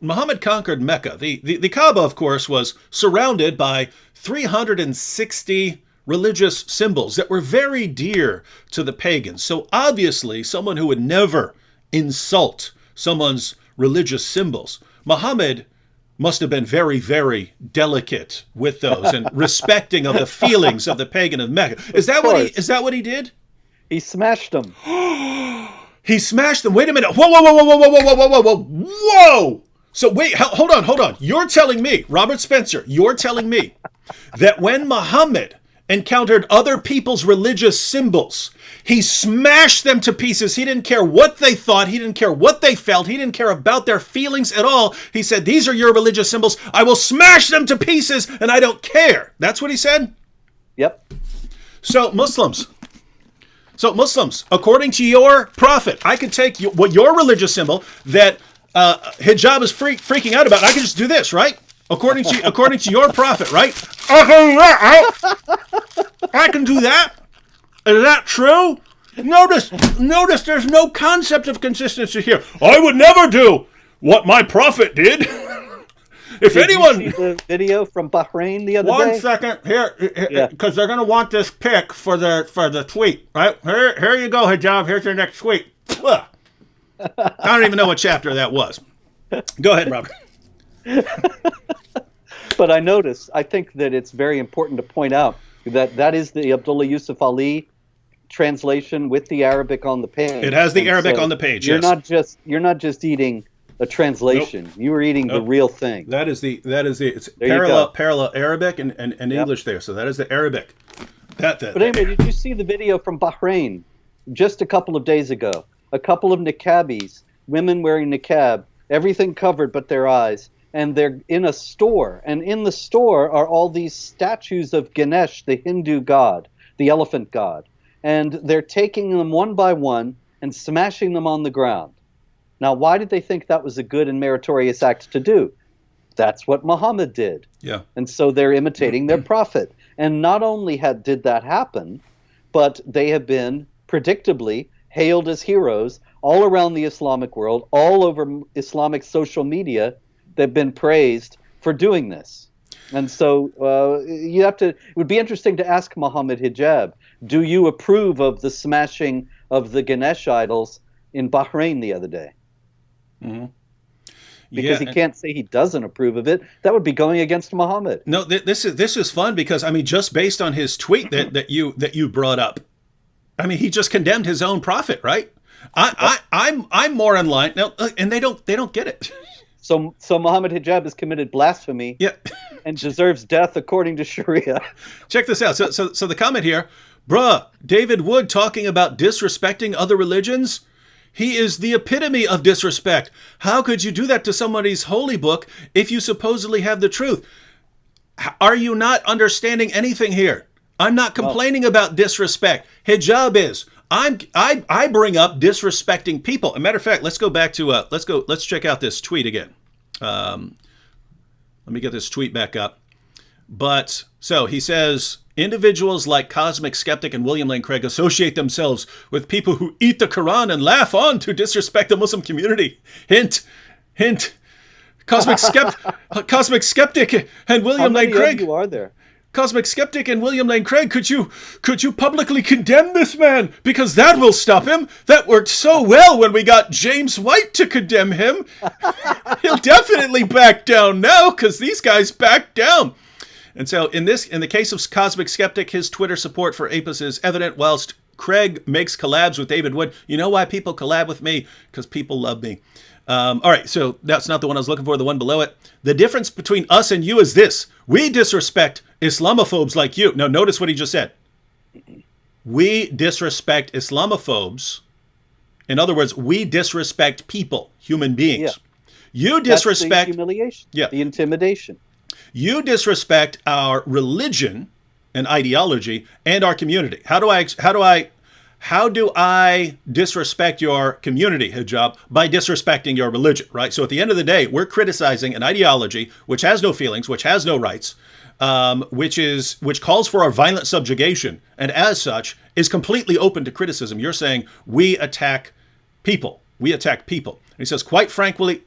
the Kaaba, of course, was surrounded by 360 religious symbols that were very dear to the pagans. So obviously, someone who would never insult someone's religious symbols, Muhammad must have been very, very delicate with those and respecting of the feelings of the pagan of Mecca. Is that what he did? He smashed them. He smashed them. Wait a minute. Whoa. So wait, hold on. You're telling me, Robert Spencer, that when Muhammad encountered other people's religious symbols, he smashed them to pieces. He didn't care what they thought. He didn't care what they felt. He didn't care about their feelings at all. He said, "These are your religious symbols. I will smash them to pieces, and I don't care." That's what he said? Yep. So Muslims, according to your prophet, I can take your religious symbol that hijab is freaking out about. I can just do this, right? According to your prophet, right? I can do that. Is that true? Notice, there's no concept of consistency here. I would never do what my prophet did. If Did anyone, you see the video from Bahrain the other day? 1 second here, because they're gonna want this pic for the tweet, right? Here you go, Hijab. Here's your next tweet. I don't even know what chapter that was. Go ahead, Robert. But I think that it's very important to point out that is the Abdullah Yusuf Ali translation with the Arabic on the page. It has the Arabic on the page. You're not just eating a translation. Nope. You were eating the real thing. That is it's parallel Arabic and English there. So that is the Arabic. But anyway, did you see the video from Bahrain just a couple of days ago? A couple of niqabis, women wearing niqab, everything covered but their eyes, and they're in a store. And in the store are all these statues of Ganesh, the Hindu god, the elephant god. And they're taking them one by one and smashing them on the ground. Now, why did they think that was a good and meritorious act to do? That's what Muhammad did. Yeah. And so they're imitating their prophet. And not only did that happen, but they have been predictably hailed as heroes all around the Islamic world, all over Islamic social media. They've been praised for doing this. And so it would be interesting to ask Mohammed Hijab, do you approve of the smashing of the Ganesh idols in Bahrain the other day? Mm-hmm. Because he can't say he doesn't approve of it. That would be going against Muhammad. No, this is fun because just based on his tweet that you brought up, he just condemned his own prophet, right? I'm more in line now, and they don't get it. So Mohammed Hijab has committed blasphemy, and deserves death according to Sharia. Check this out. So the comment here, bruh, David Wood talking about disrespecting other religions. He is the epitome of disrespect. How could you do that to somebody's holy book if you supposedly have the truth? Are you not understanding anything here? I'm not complaining about disrespect. Hijab is. I bring up disrespecting people. As a matter of fact, let's go back to let's check out this tweet again. Let me get this tweet back up. But so he says, individuals like Cosmic Skeptic and William Lane Craig associate themselves with people who eat the Quran and laugh on to disrespect the Muslim community. Hint, hint. Cosmic Skeptic and William Lane Craig. How many of you are there? Cosmic Skeptic and William Lane Craig, could you publicly condemn this man? Because that will stop him. That worked so well when we got James White to condemn him. He'll definitely back down now because these guys back down. And so in the case of Cosmic Skeptic, his Twitter support for APIS is evident, whilst Craig makes collabs with David Wood. You know why people collab with me? Because people love me. All right, so that's not the one I was looking for, the one below it. The difference between us and you is this. We disrespect Islamophobes like you. Now, notice what he just said. We disrespect Islamophobes. In other words, we disrespect people, human beings. Yeah. You disrespect... That's the humiliation, the intimidation. You disrespect our religion and ideology and our community. How do I disrespect your community, Hijab? By disrespecting your religion, right? So at the end of the day, we're criticizing an ideology which has no feelings, which has no rights, which calls for our violent subjugation, and as such is completely open to criticism. You're saying we attack people. We attack people. And he says, quite frankly,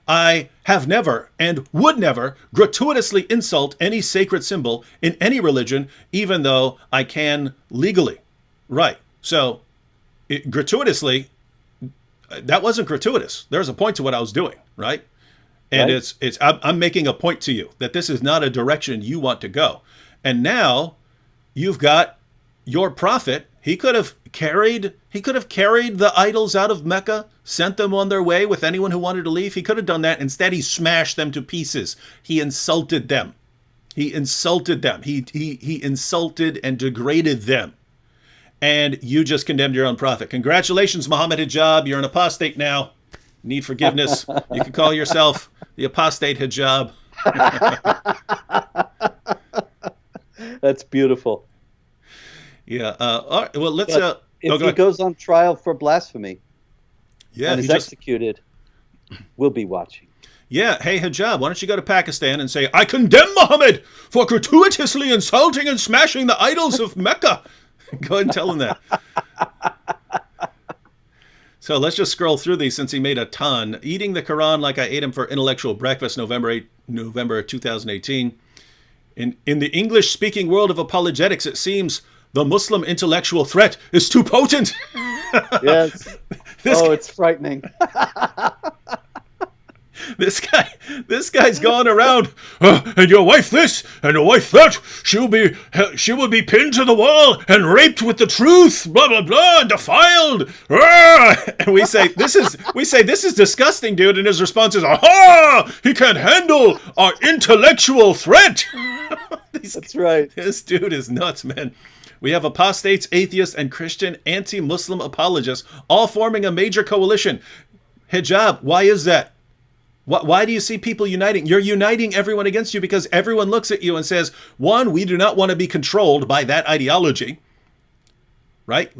I have never and would never gratuitously insult any sacred symbol in any religion, even though I can legally. Right. So gratuitously, that wasn't gratuitous. There's a point to what I was doing. Right. And right. I'm making a point to you that this is not a direction you want to go. And now you've got your prophet. He could have carried the idols out of Mecca, sent them on their way with anyone who wanted to leave. He could have done that. Instead, he smashed them to pieces. He insulted them. He insulted them. He insulted and degraded them. And you just condemned your own prophet. Congratulations, Mohammed Hijab. You're an apostate now. Need forgiveness. You can call yourself the apostate Hijab. That's beautiful. Yeah. All right. Well, let's. If he goes on trial for blasphemy, and is executed, we'll be watching. Yeah. Hey, Hijab, why don't you go to Pakistan and say, I condemn Muhammad for gratuitously insulting and smashing the idols of Mecca. Go ahead and tell him that. So let's just scroll through these since he made a ton. Eating the Quran like I ate him for intellectual breakfast, November 2018. In the English-speaking world of apologetics, it seems the Muslim intellectual threat is too potent. Yes. It's frightening. This guy's going around, and your wife this, and your wife that. She will be pinned to the wall and raped with the truth, blah blah blah, and defiled. And we say this is disgusting, dude. And his response is, aha! He can't handle our intellectual threat. That's right. This dude is nuts, man. We have apostates, atheists, and Christian anti-Muslim apologists all forming a major coalition. Hijab, why is that? Why do you see people uniting? You're uniting everyone against you because everyone looks at you and says, one, we do not want to be controlled by that ideology, right?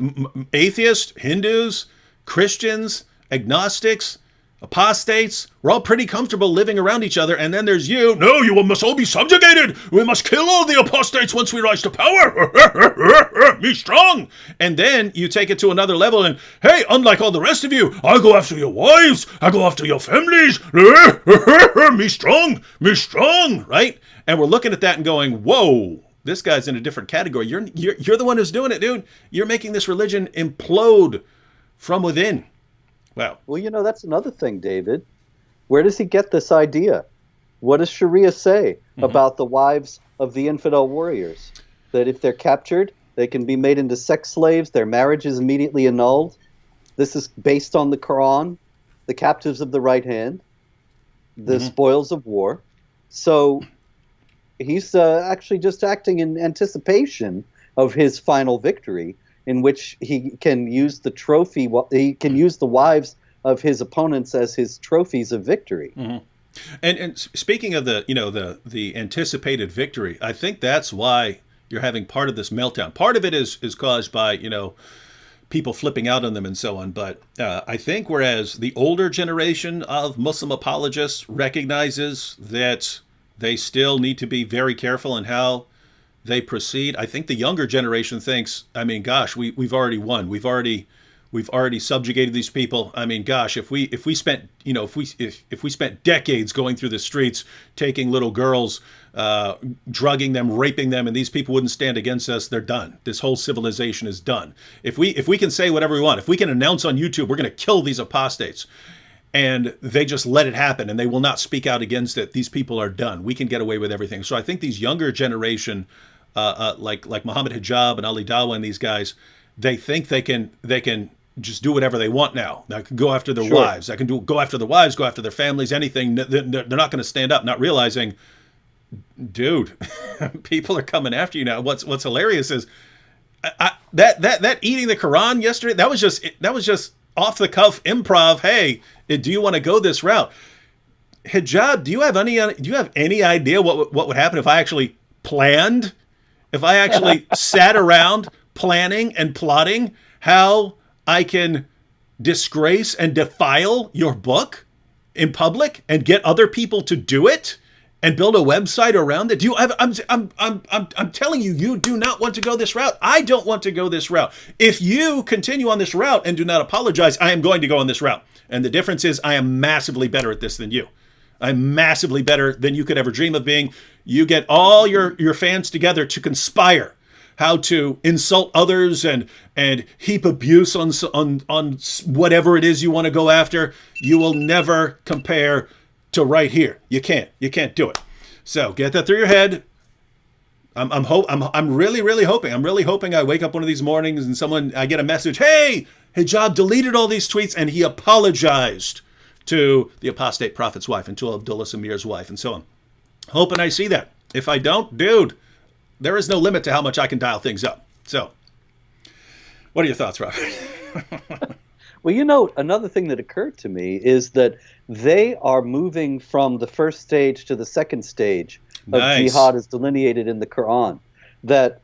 Atheists, Hindus, Christians, agnostics, apostates, we're all pretty comfortable living around each other. And then there's you. No, you must all be subjugated. We must kill all the apostates once we rise to power. Be strong. And then you take it to another level and, hey, unlike all the rest of you, I go after your wives. I go after your families. Me strong, right? And we're looking at that and going, whoa, this guy's in a different category. You're the one who's doing it, dude. You're making this religion implode from within. Wow. Well, that's another thing, David. Where does he get this idea? What does Sharia say about the wives of the infidel warriors? That if they're captured, they can be made into sex slaves, their marriage is immediately annulled. This is based on the Quran, the captives of the right hand, the spoils of war. So he's actually just acting in anticipation of his final victory, in which he can use the trophy. He can use the wives of his opponents as his trophies of victory. Mm-hmm. And speaking of the anticipated victory, I think that's why You're having part of this meltdown. Part of it is caused by, people flipping out on them and so on. But I think whereas the older generation of Muslim apologists recognizes that they still need to be very careful in how they proceed, I think the younger generation thinks, I mean, gosh, we've already won. We've already subjugated these people. I mean, gosh, if we spent if we spent decades going through the streets, taking little girls, drugging them, raping them, and these people wouldn't stand against us, they're done. This whole civilization is done. If we can say whatever we want, if we can announce on YouTube we're going to kill these apostates, and they just let it happen and they will not speak out against it, these people are done. We can get away with everything. So I think these younger generation, like Mohammed Hijab and Ali Dawah and these guys, they think they can just do whatever they want now. They can go after their wives. I can go after the wives, go after their families, anything. They're not going to stand up, not realizing, dude, people are coming after you now. What's hilarious is that eating the Quran yesterday. That was just off the cuff improv. Hey, do you want to go this route? Hijab, do you have any idea what would happen if I actually planned? If I actually sat around planning and plotting how I can disgrace and defile your book in public and get other people to do it and build a website around it? I'm telling you, you do not want to go this route. I don't want to go this route. If you continue on this route and do not apologize, I am going to go on this route. And the difference is I am massively better at this than you. I'm massively better than you could ever dream of being. You get all your fans together to conspire how to insult others and heap abuse on whatever it is you want to go after. You will never compare to right here. You can't do it. So get that through your head. I'm really hoping. I'm really hoping I wake up one of these mornings and I get a message. Hey, Hijab deleted all these tweets and he apologized to the apostate prophet's wife and to Abdullah Samir's wife and so on. Hoping I see that. If I don't, dude, there is no limit to how much I can dial things up. So, what are your thoughts, Robert? Well, another thing that occurred to me is that they are moving from the first stage to the second stage of jihad as delineated in the Quran. That,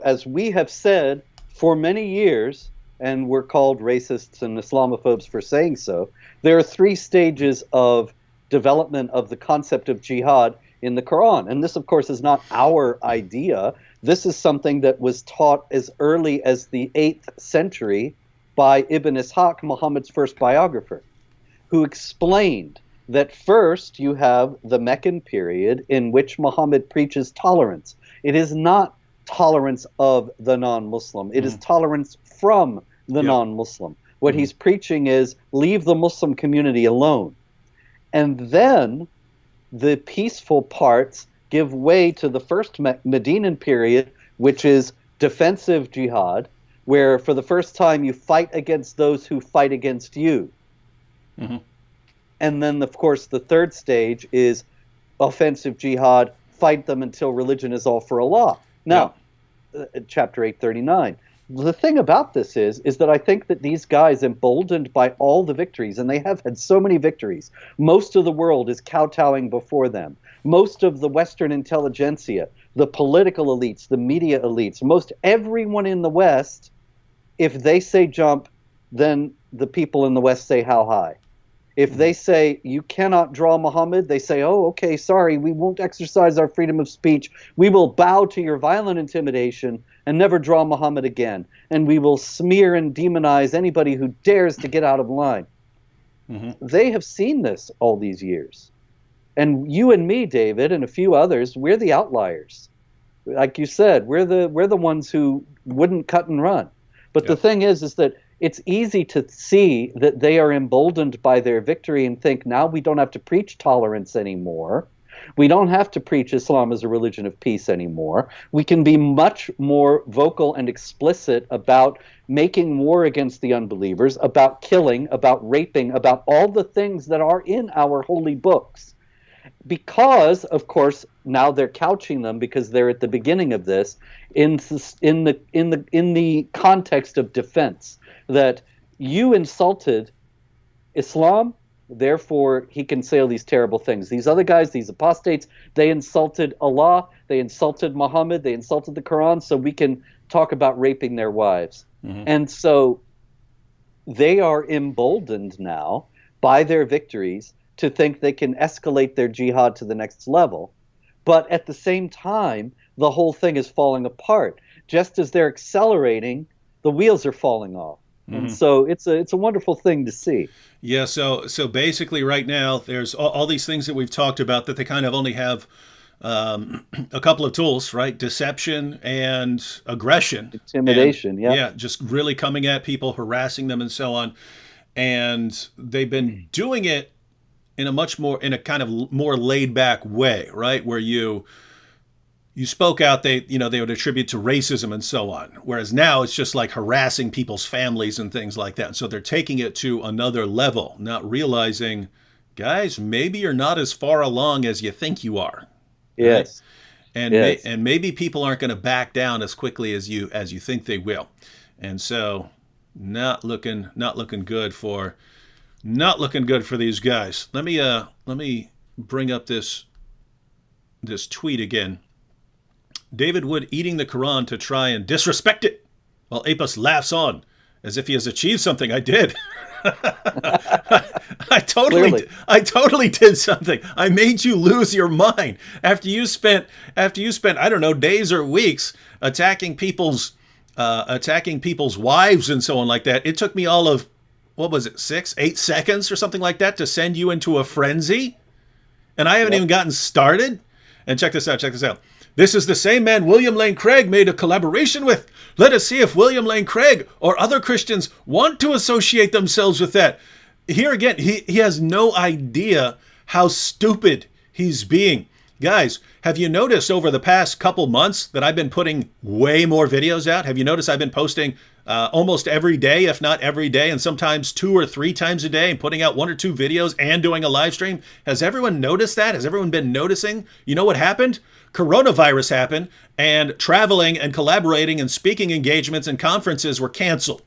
as we have said for many years, and we're called racists and Islamophobes for saying so, there are 3 stages of development of the concept of jihad in the Quran. And this, of course, is not our idea. This is something that was taught as early as the 8th century by Ibn Ishaq, Muhammad's first biographer, who explained that first you have the Meccan period in which Muhammad preaches tolerance. It is not tolerance of the non-Muslim. It is tolerance from the non-Muslim. What he's preaching is leave the Muslim community alone. And then the peaceful parts give way to the first Medinan period, which is defensive jihad, where for the first time you fight against those who fight against you. Mm-hmm. And then, of course, the third stage is offensive jihad, fight them until religion is all for Allah. Now, chapter 839. The thing about this is that I think that these guys, emboldened by all the victories, and they have had so many victories, most of the world is kowtowing before them. Most of the Western intelligentsia, the political elites, the media elites, most everyone in the West, if they say jump, then the people in the West say how high. If they say you cannot draw Muhammad, they say, oh, okay, sorry, we won't exercise our freedom of speech. We will bow to your violent intimidation and never draw Muhammad again. And we will smear and demonize anybody who dares to get out of line. Mm-hmm. They have seen this all these years. And you and me, David, and a few others, we're the outliers. Like you said, we're the ones who wouldn't cut and run. But the thing is that it's easy to see that they are emboldened by their victory and think, now we don't have to preach tolerance anymore. We don't have to preach Islam as a religion of peace anymore. We can be much more vocal and explicit about making war against the unbelievers, about killing, about raping, about all the things that are in our holy books. Because, of course, now they're couching them, because they're at the beginning of this, in the context of defense. That you insulted Islam, Therefore, he can say all these terrible things. These other guys, these apostates, they insulted Allah, they insulted Muhammad, they insulted the Quran, so we can talk about raping their wives. And so they are emboldened now by their victories to think they can escalate their jihad to the next level. But at the same time, the whole thing is falling apart. Just as they're accelerating, the wheels are falling off. And so it's a wonderful thing to see. Yeah, so basically right now there's all these things that we've talked about that they kind of only have a couple of tools, right? Deception and aggression. Intimidation, and, yeah. Yeah, just really coming at people, harassing them and so on. And they've been doing it in a kind of more laid back way, right? Where you spoke out, they would attribute to racism and so on. Whereas now it's just like harassing people's families and things like that. And so they're taking it to another level, not realizing, guys, maybe you're not as far along as you think you are. Yes. Right? And maybe people aren't going to back down as quickly as you think they will. And so not looking good for these guys. Let me bring up this tweet again. David Wood eating the Quran to try and disrespect it, while Apis laughs on as if he has achieved something. I did. I totally did something. I made you lose your mind after you spent I don't know, days or weeks attacking people's wives and so on like that. It took me all of, what was it, 6-8 seconds or something like that to send you into a frenzy, and I haven't even gotten started. And check this out. This is the same man William Lane Craig made a collaboration with. Let us see if William Lane Craig or other Christians want to associate themselves with that. Here again, he has no idea how stupid he's being. Guys, have you noticed over the past couple months that I've been putting way more videos out? Have you noticed I've been posting almost every day, if not every day, and sometimes 2 or 3 times a day, and putting out 1 or 2 videos and doing a live stream? Has everyone noticed that? Has everyone been noticing? You know what happened? Coronavirus happened, and traveling and collaborating and speaking engagements and conferences were canceled.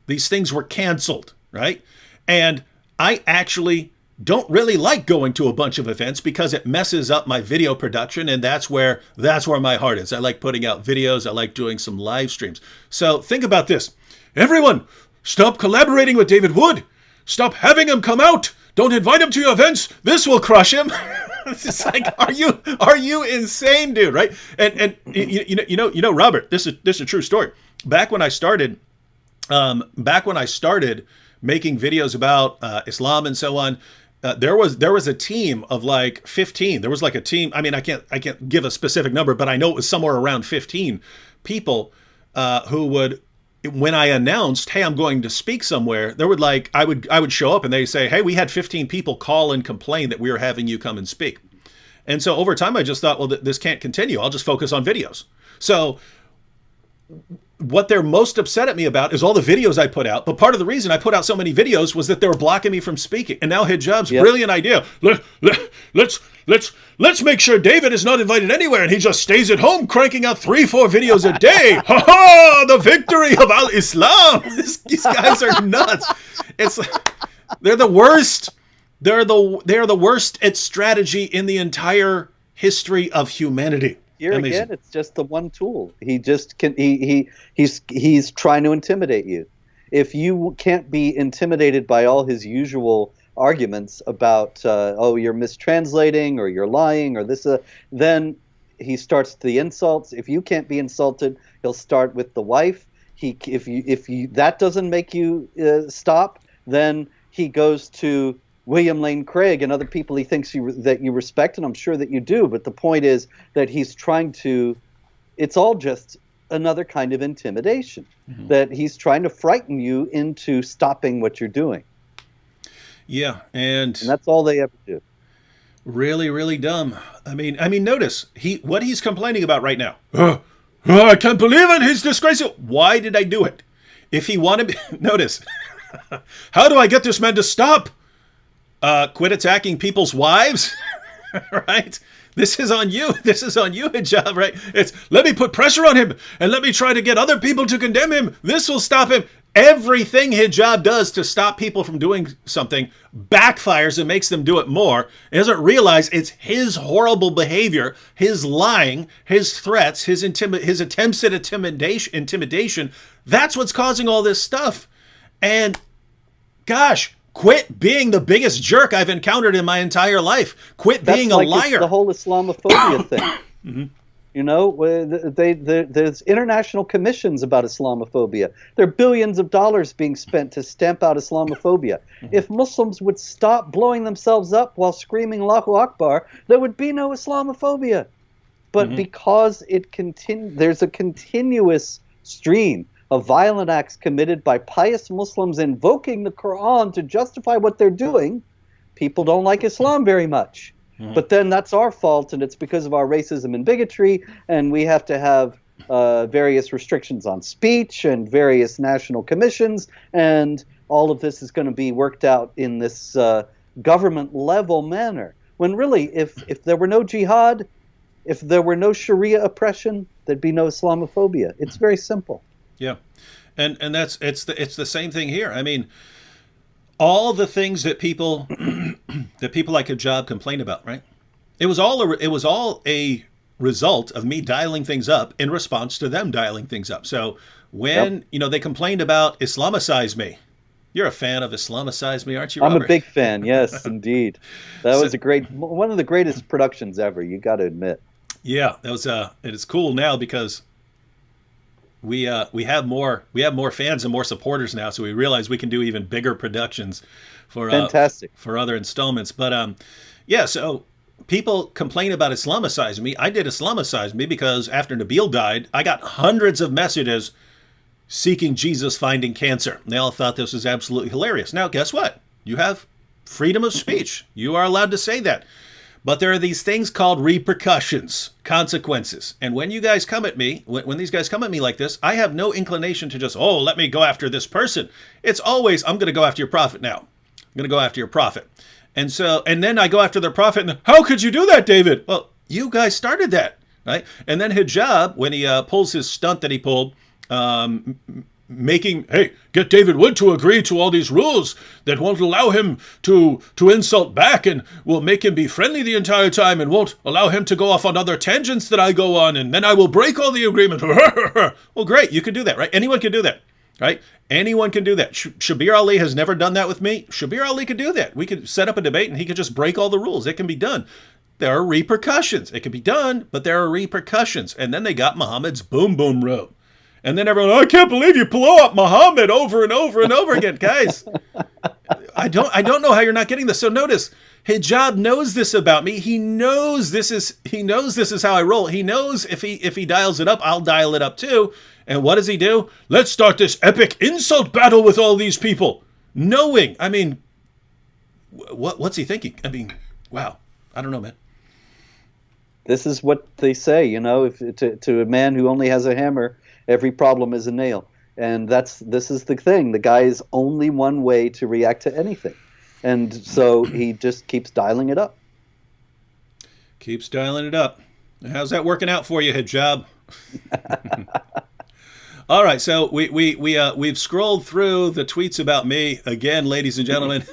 These things were canceled, right? And I actually don't really like going to a bunch of events because it messes up my video production, and that's where my heart is. I like putting out videos. I like doing some live streams. So think about this. Everyone, stop collaborating with David Wood. Stop having him come out. Don't invite him to your events. This will crush him. It's just like, are you insane, dude? Right? And you know, Robert, this is a true story. Back when I started making videos about Islam and so on, there was a team of like 15. There was like a team. I mean, I can't give a specific number, but I know it was somewhere around 15 people who would, when I announced, hey, I'm going to speak somewhere, there would like, I would show up and they say, hey, we had 15 people call and complain that we were having you come and speak. And so over time, I just thought, well, this can't continue. I'll just focus on videos. So what they're most upset at me about is all the videos I put out. But part of the reason I put out so many videos was that they were blocking me from speaking. And now Hijab's brilliant idea. Let's make sure David is not invited anywhere and he just stays at home cranking out 3-4 videos a day. Ha ha! The victory of al-Islam. These guys are nuts. It's they're the worst. They're the worst at strategy in the entire history of humanity. Here again, it's just the one tool. He just can. He's trying to intimidate you. If you can't be intimidated by all his usual arguments about you're mistranslating or you're lying or this, then he starts the insults. If you can't be insulted, he'll start with the wife. If that doesn't make you stop, then he goes to William Lane Craig and other people he thinks that you respect, and I'm sure that you do. But the point is that he's trying to, it's all just another kind of intimidation, that he's trying to frighten you into stopping what you're doing. Yeah, and that's all they ever do. Really, really dumb. I mean, notice what he's complaining about right now. I can't believe it. He's disgraceful. Why did I do it? If he wanted, notice, how do I get this man to stop? Quit attacking people's wives, right? This is on you. This is on you, Hijab, right? It's let me put pressure on him and let me try to get other people to condemn him. This will stop him. everything hijab does to stop people from doing something backfires and makes them do it more. He doesn't realize it's his horrible behavior, his lying, his threats, his attempts at intimidation. That's what's causing all this stuff. And gosh, quit being the biggest jerk I've encountered in my entire life. Quit being a liar. It's the whole Islamophobia thing. Mm-hmm. You know, there's international commissions about Islamophobia. There are billions of dollars being spent to stamp out Islamophobia. If Muslims would stop blowing themselves up while screaming Allahu Akbar, there would be no Islamophobia. But because there's a continuous stream of violent acts committed by pious Muslims invoking the Quran to justify what they're doing, people don't like Islam very much. But then that's our fault, and it's because of our racism and bigotry, and we have to have various restrictions on speech and various national commissions, and all of this is going to be worked out in this government-level manner. When really, if there were no jihad, if there were no Sharia oppression, there'd be no Islamophobia. It's very simple. Yeah, and it's the same thing here. I mean, all the things that people like Hijab complain about, right? It was all a result of me dialing things up in response to them dialing things up. So when they complained about Islamicize Me, you're a fan of Islamicize Me, aren't you, Robert? I'm a big fan. Yes, indeed. That was one of the greatest productions ever. You got to admit. Yeah, that was. It is cool now because we have more fans and more supporters now, so we realize we can do even bigger productions for fantastic for other installments. But so people complain about Islamicize Me. I did Islamicize Me because after Nabil died, I got hundreds of messages seeking Jesus, finding cancer. They all thought this was absolutely hilarious. Now, guess what? You have freedom of speech. You are allowed to say that. But there are these things called repercussions, consequences. And when you guys come at me, when these guys come at me like this, I have no inclination to just, let me go after this person. It's always, I'm going to go after your prophet now. I'm going to go after your prophet. And then I go after their prophet. And how could you do that, David? Well, you guys started that, right? And then Hijab, when he pulls his stunt that he pulled, get David Wood to agree to all these rules that won't allow him to insult back and will make him be friendly the entire time and won't allow him to go off on other tangents that I go on, and then I will break all the agreement. Well, great, you can do that, right? Anyone can do that, right? Anyone can do that. Shabir Ali has never done that with me. Shabir Ali could do that. We could set up a debate and he could just break all the rules. It can be done. There are repercussions. It can be done, but there are repercussions. And then they got Muhammad's boom boom robe. And then everyone, I can't believe you blow up Muhammad over and over and over again. Guys, I don't know how you're not getting this. So notice, Hijab knows this about me. He knows this is how I roll. He knows if he dials it up, I'll dial it up too. And what does he do? Let's start this epic insult battle with all these people. Knowing, I mean, what's he thinking? I mean, wow. I don't know, man. This is what they say, if to a man who only has a hammer, every problem is a nail. And this is the thing. The guy is only one way to react to anything. And so he just keeps dialing it up. Keeps dialing it up. How's that working out for you, Hijab? All right, so we've scrolled through the tweets about me again, ladies and gentlemen.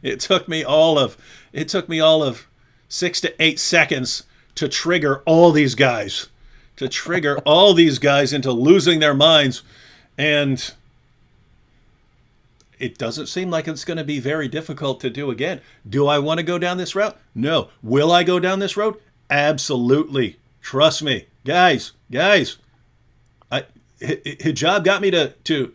It took me all of 6 to 8 seconds to trigger all these guys. Into losing their minds. And it doesn't seem like it's going to be very difficult to do again. Do I want to go down this route? No. Will I go down this road? Absolutely. Trust me. Guys. Hijab got me to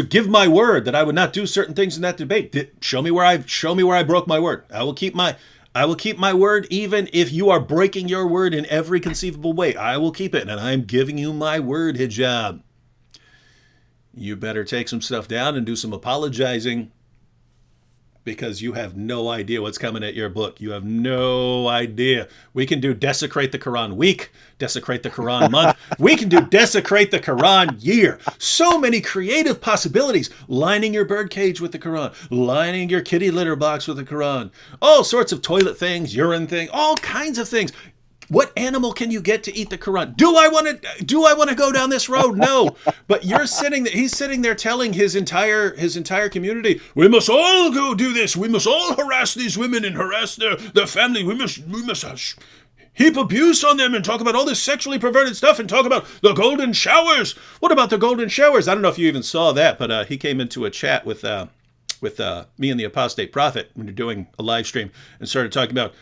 give my word that I would not do certain things in that debate. Show me where I broke my word. I will keep my word even if you are breaking your word in every conceivable way. I will keep it, and I'm giving you my word, Hijab. You better take some stuff down and do some apologizing, because you have no idea what's coming at your book. You have no idea. We can do Desecrate the Quran week, Desecrate the Quran month. We can do Desecrate the Quran year. So many creative possibilities. Lining your birdcage with the Quran. Lining your kitty litter box with the Quran. All sorts of toilet things, urine things, all kinds of things. What animal can you get to eat the Quran? Do I want to go down this road? No. But he's sitting there telling his entire community, we must all go do this. We must all harass these women and harass their family. We must heap abuse on them and talk about all this sexually perverted stuff and talk about the golden showers. What about the golden showers? I don't know if you even saw that, but he came into a chat with me and the Apostate Prophet when you're doing a live stream and started talking about,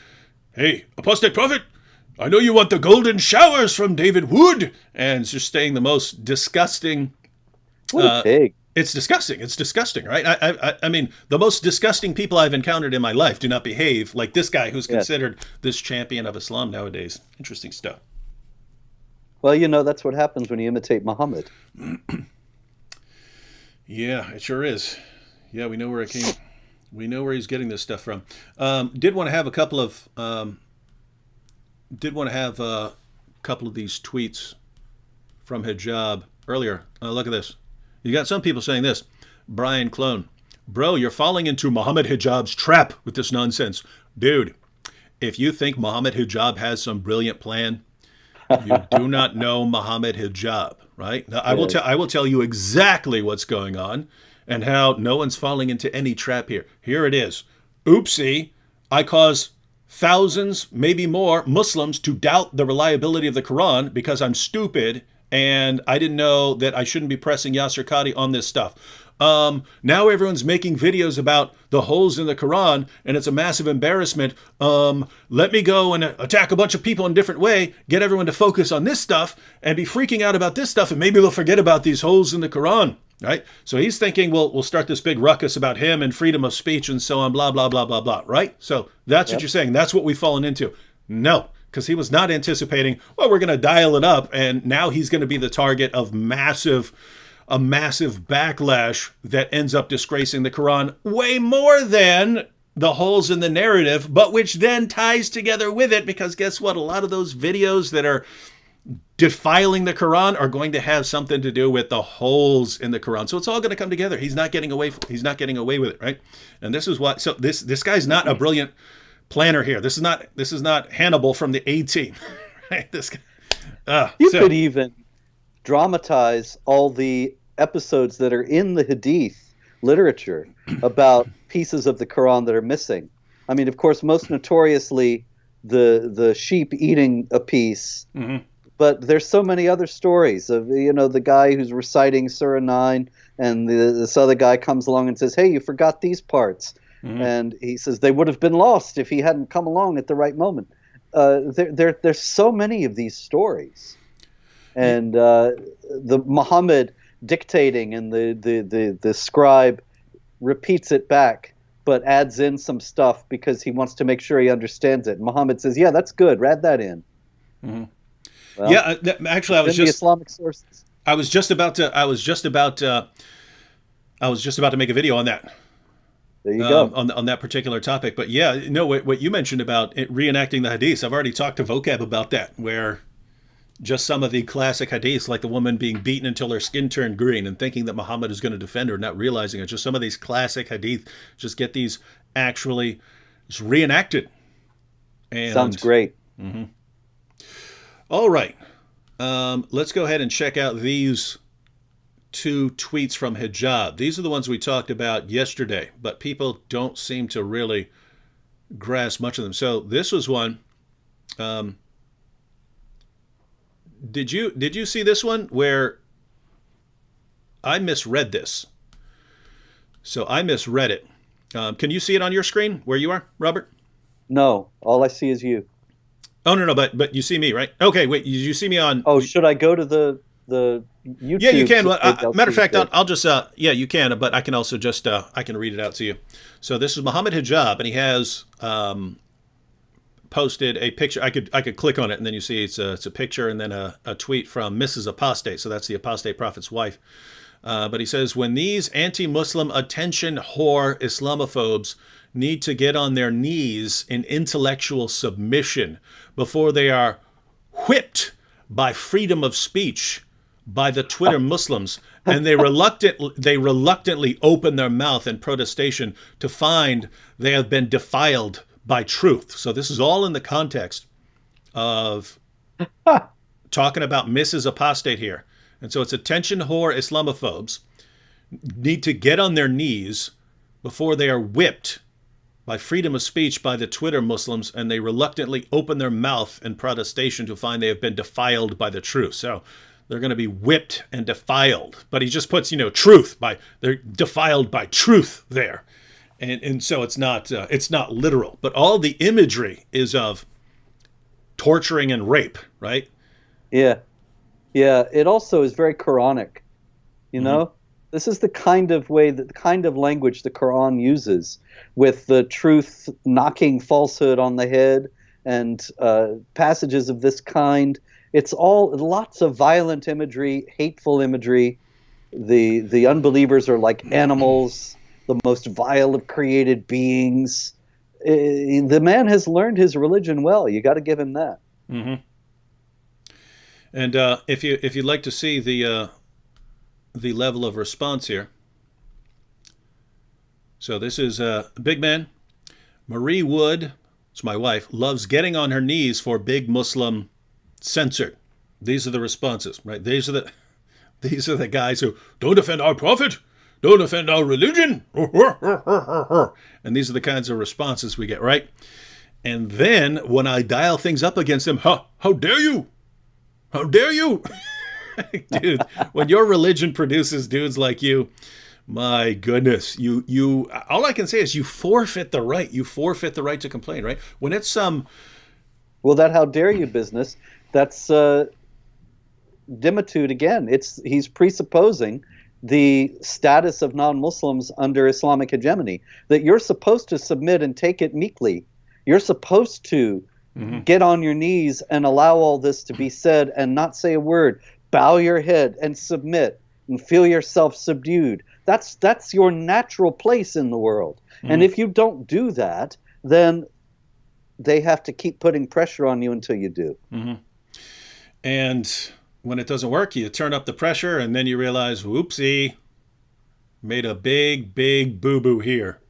hey, Apostate Prophet, I know you want the golden showers from David Wood, and just saying the most disgusting. What a pig. It's disgusting. It's disgusting, right? I mean, the most disgusting people I've encountered in my life do not behave like this guy who's considered this champion of Islam nowadays. Interesting stuff. Well, that's what happens when you imitate Muhammad. Yeah, it sure is. Yeah, we know where it came. We know where he's getting this stuff from. Did want to have a couple of these tweets from Hijab earlier. Look at this. You got some people saying this. Brian Clone, bro, you're falling into Mohammed Hijab's trap with this nonsense. Dude, if you think Mohammed Hijab has some brilliant plan, you do not know Mohammed Hijab, right? Now, I will tell you exactly what's going on and how no one's falling into any trap here. Here it is. Oopsie, I cause thousands, maybe more, Muslims to doubt the reliability of the Quran because I'm stupid and I didn't know that I shouldn't be pressing Yasser Qadi on this stuff. Now everyone's making videos about the holes in the Quran and it's a massive embarrassment. Let me go and attack a bunch of people in a different way, get everyone to focus on this stuff and be freaking out about this stuff, and maybe they'll forget about these holes in the Quran. Right? So he's thinking, well, we'll start this big ruckus about him and freedom of speech and so on, blah, blah, blah, blah, blah, right? So that's what you're saying. That's what we've fallen into. No, because he was not anticipating, well, we're going to dial it up, and now he's going to be the target of a massive backlash that ends up disgracing the Quran way more than the holes in the narrative, but which then ties together with it, because guess what? A lot of those videos that are defiling the Quran are going to have something to do with the holes in the Quran. So it's all going to come together. He's not getting away with it, right? And this is what. So this guy's not a brilliant planner here. This is not Hannibal from the A-Team, right? This guy. You could even dramatize all the episodes that are in the Hadith literature about pieces of the Quran that are missing. I mean, of course, most notoriously the sheep eating a piece. Mm-hmm. But there's so many other stories of, the guy who's reciting Surah 9 and this other guy comes along and says, hey, you forgot these parts. Mm-hmm. And he says they would have been lost if he hadn't come along at the right moment. There's so many of these stories. And the Muhammad dictating and the scribe repeats it back but adds in some stuff because he wants to make sure he understands it. Muhammad says, yeah, that's good. Add that in. Mm-hmm. Well, yeah, actually, I was just Islamic sources. I was just about to make a video on that. There you go. On that particular topic. But yeah, no, what you mentioned about reenacting the hadiths, I've already talked to Vocab about that, where just some of the classic hadiths, like the woman being beaten until her skin turned green and thinking that Muhammad is going to defend her, not realizing it. Just some of these classic hadith, just get these actually just reenacted. And, sounds great. Mm-hmm. All right. Let's go ahead and check out these two tweets from Hijab. These are the ones we talked about yesterday, but people don't seem to really grasp much of them. So this was one. Did you see this one where I misread this? So I misread it. Can you see it on your screen where you are, Robert? No, all I see is you. Oh, no, but you see me, right? Okay, wait, you see me on... Oh, should I go to the YouTube? Yeah, you can. Well, matter of fact, I'll just... yeah, you can, but I can also just... I can read it out to you. So this is Mohammed Hijab, and he has posted a picture. I could click on it, and then you see it's a picture and then a tweet from Mrs. Apostate. So that's the Apostate Prophet's wife. But he says, when these anti-Muslim attention whore Islamophobes need to get on their knees in intellectual submission before they are whipped by freedom of speech by the Twitter Muslims, and they reluctantly open their mouth in protestation to find they have been defiled by truth. So this is all in the context of talking about Mrs. Apostate here. And so it's attention whore Islamophobes need to get on their knees before they are whipped by freedom of speech by the Twitter Muslims, and they reluctantly open their mouth in protestation to find they have been defiled by the truth. So they're going to be whipped and defiled. But he just puts, truth by, they're defiled by truth there. And so it's not literal. But all the imagery is of torturing and rape, right? Yeah. Yeah. It also is very Quranic, you know? This is the kind of language the Quran uses, with the truth knocking falsehood on the head, and passages of this kind. It's all lots of violent imagery, hateful imagery. The unbelievers are like animals, the most vile of created beings. The man has learned his religion well. You got to give him that. Mm-hmm. And if you'd like to see the level of response here. So this is Big Man. Marie Wood, it's my wife, loves getting on her knees for big Muslim censored. These are the responses, right? These are the guys who don't offend our prophet, don't offend our religion. And these are the kinds of responses we get, right? And then when I dial things up against them, how dare you? How dare you? Dude, when your religion produces dudes like you, my goodness, you all I can say is you forfeit the right. You forfeit the right to complain, right? When it's well, that how dare you business, that's dimitude again. He's presupposing the status of non-Muslims under Islamic hegemony, that you're supposed to submit and take it meekly. You're supposed to get on your knees and allow all this to be said and not say a word. Bow your head and submit and feel yourself subdued. That's your natural place in the world. And if you don't do that, then they have to keep putting pressure on you until you do. And when it doesn't work, you turn up the pressure, and then you realize, whoopsie, made a big, big boo-boo here.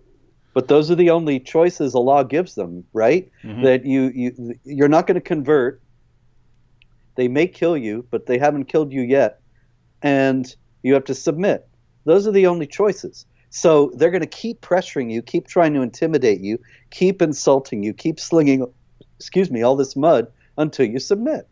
But those are the only choices Allah gives them, right? That you're not going to convert. They may kill you, but they haven't killed you yet. And you have to submit. Those are the only choices. So they're going to keep pressuring you, keep trying to intimidate you, keep insulting you, keep slinging, all this mud until you submit.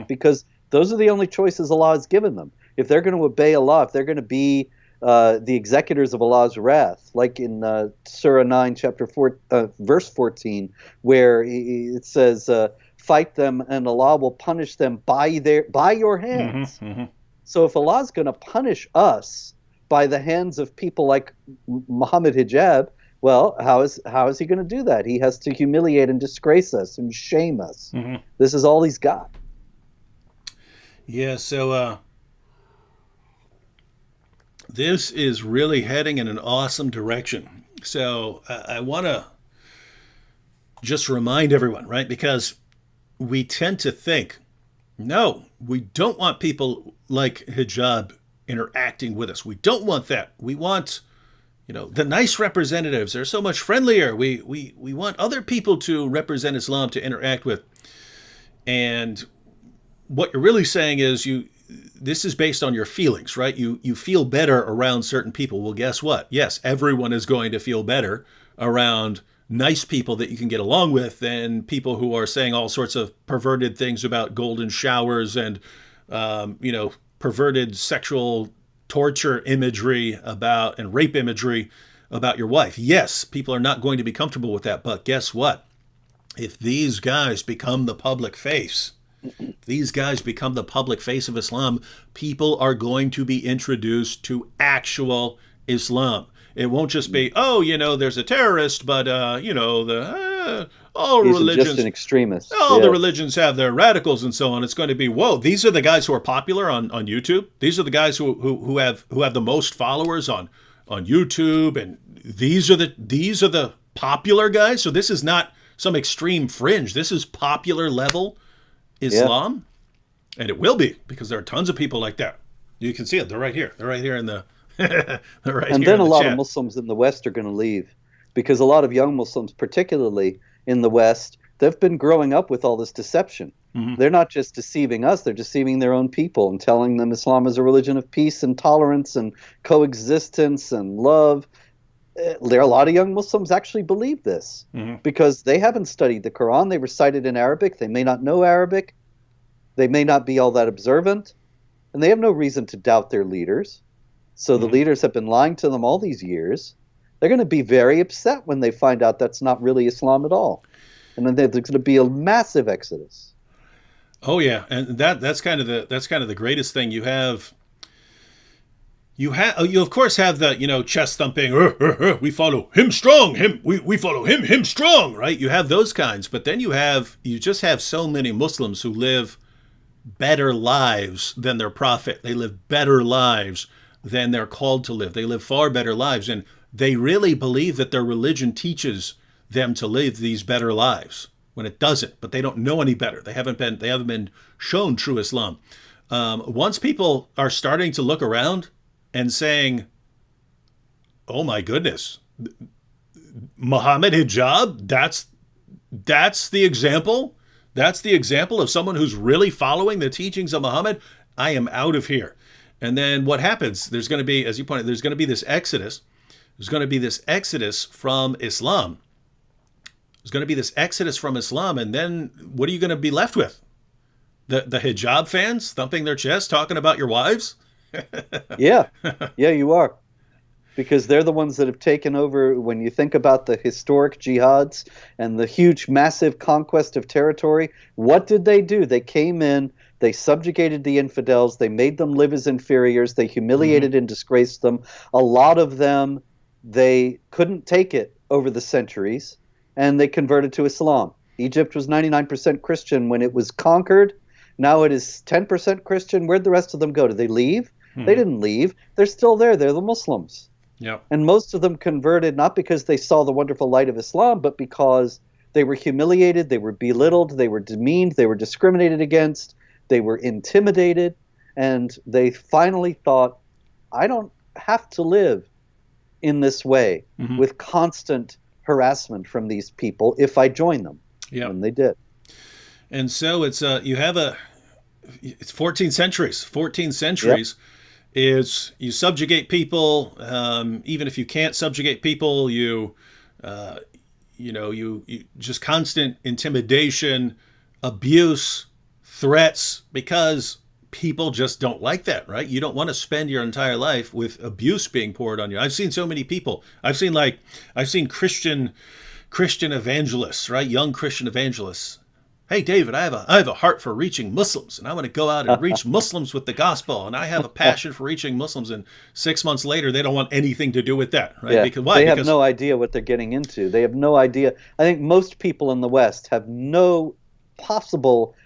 Because those are the only choices Allah has given them. If they're going to obey Allah, if they're going to be the executors of Allah's wrath, like in Surah 9, chapter 4, verse 14, where it says, fight them and Allah will punish them by your hands. So if Allah's going to punish us by the hands of people like Mohammed Hijab, well, how is he going to do that? He has to humiliate and disgrace us and shame us. This is all he's got. Yeah, so this is really heading in an awesome direction. So I want to just remind everyone, right? Because we tend to think, no, we don't want people like Hijab interacting with us. We don't want that. We want, the nice representatives. They're so much friendlier. We want other people to represent Islam, to interact with. And what you're really saying is this is based on your feelings, right? You feel better around certain people. Well, guess what? Yes, everyone is going to feel better around nice people that you can get along with than people who are saying all sorts of perverted things about golden showers and, perverted sexual torture imagery and rape imagery about your wife. Yes, people are not going to be comfortable with that. But guess what? If these guys become the public face, of Islam, people are going to be introduced to actual Islam. It won't just be, there's a terrorist, but, all He's religions, just an extremist. The religions have their radicals and so on. It's going to be, whoa, these are the guys who are popular on YouTube. These are the guys who have the most followers on YouTube, and these are the popular guys. So this is not some extreme fringe. This is popular level Islam, and it will be, because there are tons of people like that. You can see it. They're right here. They're right here in the. And then a lot of Muslims in the West are going to leave, because a lot of young Muslims, particularly in the West, they've been growing up with all this deception. They're not just deceiving us, they're deceiving their own people and telling them Islam is a religion of peace and tolerance and coexistence and love. There are a lot of young Muslims actually believe this because they haven't studied the Quran. They recite it in Arabic. They may not know Arabic. They may not be all that observant. And they have no reason to doubt their leaders. So the leaders have been lying to them all these years. They're going to be very upset when they find out that's not really Islam at all. And then there's going to be a massive exodus. Oh yeah, and that's kind of the greatest thing. You of course have the chest thumping. We follow him strong. We follow him strong. Right? You have those kinds, but then you just have so many Muslims who live better lives than their prophet. They live better lives than they're called to live. They live far better lives, and they really believe that their religion teaches them to live these better lives when it doesn't. But they don't know any better. They haven't been shown true Islam. Once people are starting to look around and saying, "Oh my goodness, Mohammed Hijab, that's the example. That's the example of someone who's really following the teachings of Muhammad. I am out of here." And then what happens? There's going to be, as you pointed, there's going to be this exodus. There's going to be this exodus from Islam. There's going to be this exodus from Islam, and then what are you going to be left with? The hijab fans thumping their chest, talking about your wives? Yeah, you are. Because they're the ones that have taken over. When you think about the historic jihads and the huge, massive conquest of territory, what did they do? They came in, they subjugated the infidels, they made them live as inferiors, they humiliated and disgraced them. A lot of them, they couldn't take it over the centuries, and they converted to Islam. Egypt was 99% Christian when it was conquered. Now it is 10% Christian. Where'd the rest of them go? Did they leave? They didn't leave. They're still there. They're the Muslims. Yeah. And most of them converted not because they saw the wonderful light of Islam, but because they were humiliated, they were belittled, they were demeaned, they were discriminated against, they were intimidated, and they finally thought, I don't have to live in this way with constant harassment from these people if I join them. Yeah. And they did. And so it's 14 centuries. 14 centuries is you subjugate people. Even if you can't subjugate people, you just constant intimidation, abuse, threats, because people just don't like that, right? You don't want to spend your entire life with abuse being poured on you. I've seen so many people. I've seen Christian evangelists, right? Young Christian evangelists. Hey, David, I have a heart for reaching Muslims, and I want to go out and reach Muslims with the gospel, and I have a passion for reaching Muslims. And 6 months later, they don't want anything to do with that, right? Yeah. Because why? They have no idea what they're getting into. They have no idea. I think most people in the West have no possible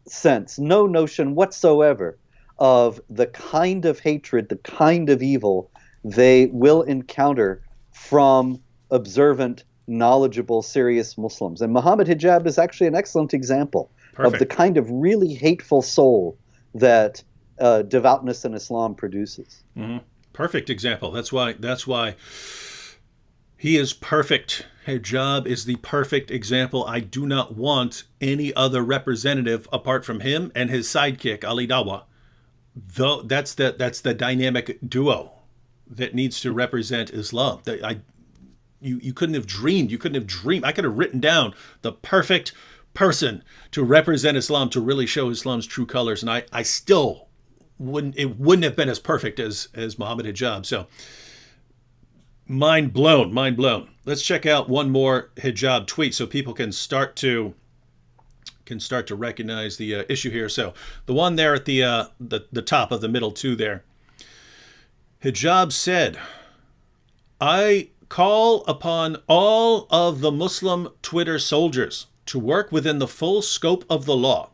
sense, no notion whatsoever of the kind of hatred, the kind of evil they will encounter from observant, knowledgeable, serious Muslims. And Mohammed Hijab is actually an excellent example of the kind of really hateful soul that devoutness in Islam produces. Perfect example. That's why he is perfect. Hijab is the perfect example. I do not want any other representative apart from him and his sidekick, Ali Dawah. Though that's the dynamic duo that needs to represent Islam. You couldn't have dreamed. I could have written down the perfect person to represent Islam, to really show Islam's true colors, and I still wouldn't. It wouldn't have been as perfect as Mohammed Hijab. So mind blown. Let's check out one more hijab tweet so people can start to recognize the issue here. So the one there at the top of the middle two there. Hijab said, "I call upon all of the Muslim Twitter soldiers to work within the full scope of the law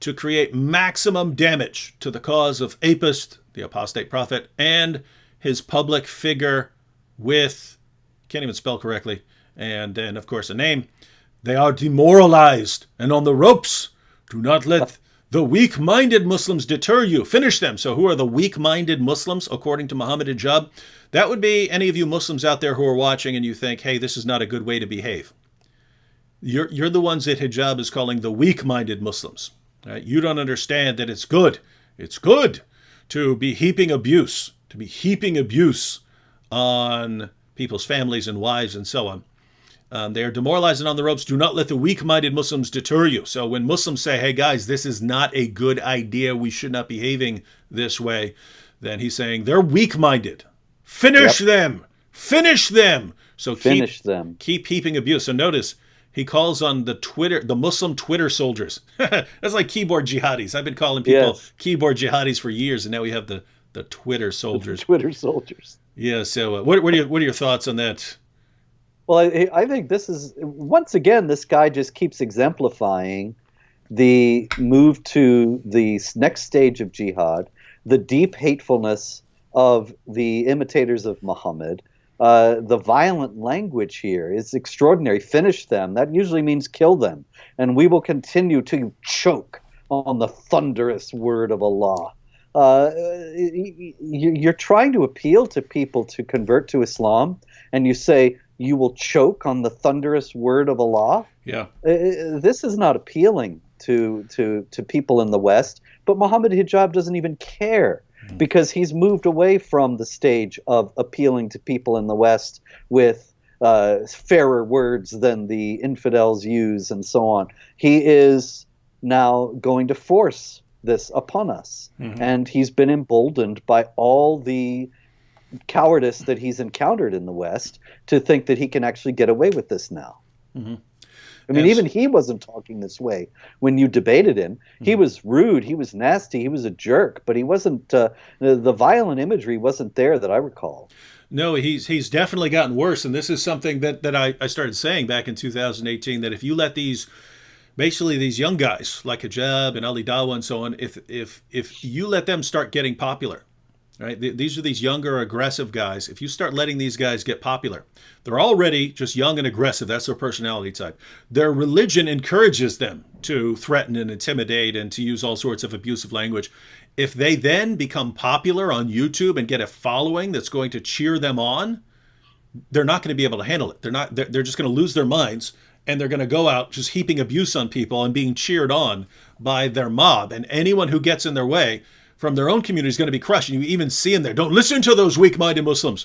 to create maximum damage to the cause of Apist, the apostate prophet, and his public figure with," can't even spell correctly, and then, of course, a name. "They are demoralized and on the ropes. Do not let the weak-minded Muslims deter you. Finish them." So who are the weak-minded Muslims, according to Mohammed Hijab? That would be any of you Muslims out there who are watching and you think, hey, this is not a good way to behave. You're the ones that hijab is calling the weak-minded Muslims. Right? You don't understand that it's good. It's good to be heaping abuse, on people's families and wives and so on. They are demoralizing on the ropes. Do not let the weak-minded Muslims deter you. So when Muslims say, hey guys, this is not a good idea, we should not be behaving this way, then he's saying they're weak-minded. Finish them. Finish them. So keep heaping abuse. So notice he calls on the Muslim Twitter soldiers. That's like keyboard jihadis. I've been calling people keyboard jihadis for years, and now we have the Twitter soldiers. The Twitter soldiers. Yeah. So what are your thoughts on that? Well, I think this is, once again, this guy just keeps exemplifying the move to the next stage of jihad, the deep hatefulness of the imitators of Muhammad. The violent language here is extraordinary. Finish them. That usually means kill them. And we will continue to choke on the thunderous word of Allah. You're trying to appeal to people to convert to Islam, and you say, you will choke on the thunderous word of Allah? Yeah. This is not appealing to people in the West, but Mohammed Hijab doesn't even care. Because he's moved away from the stage of appealing to people in the West with fairer words than the infidels use and so on. He is now going to force this upon us. And he's been emboldened by all the cowardice that he's encountered in the West to think that he can actually get away with this now. I mean, even he wasn't talking this way when you debated him. He was rude, he was nasty, he was a jerk, but he wasn't, the violent imagery wasn't there that I recall. No, he's definitely gotten worse, and this is something that I started saying back in 2018, that if you let these young guys like Hijab and Ali Dawah and so on, if you let them start getting popular, right? These are these younger, aggressive guys. If you start letting these guys get popular, they're already just young and aggressive. That's their personality type. Their religion encourages them to threaten and intimidate and to use all sorts of abusive language. If they then become popular on YouTube and get a following that's going to cheer them on, they're not going to be able to handle it. They're just going to lose their minds, and they're going to go out just heaping abuse on people and being cheered on by their mob. And anyone who gets in their way from their own community is going to be crushed. And you even see in there, don't listen to those weak-minded Muslims.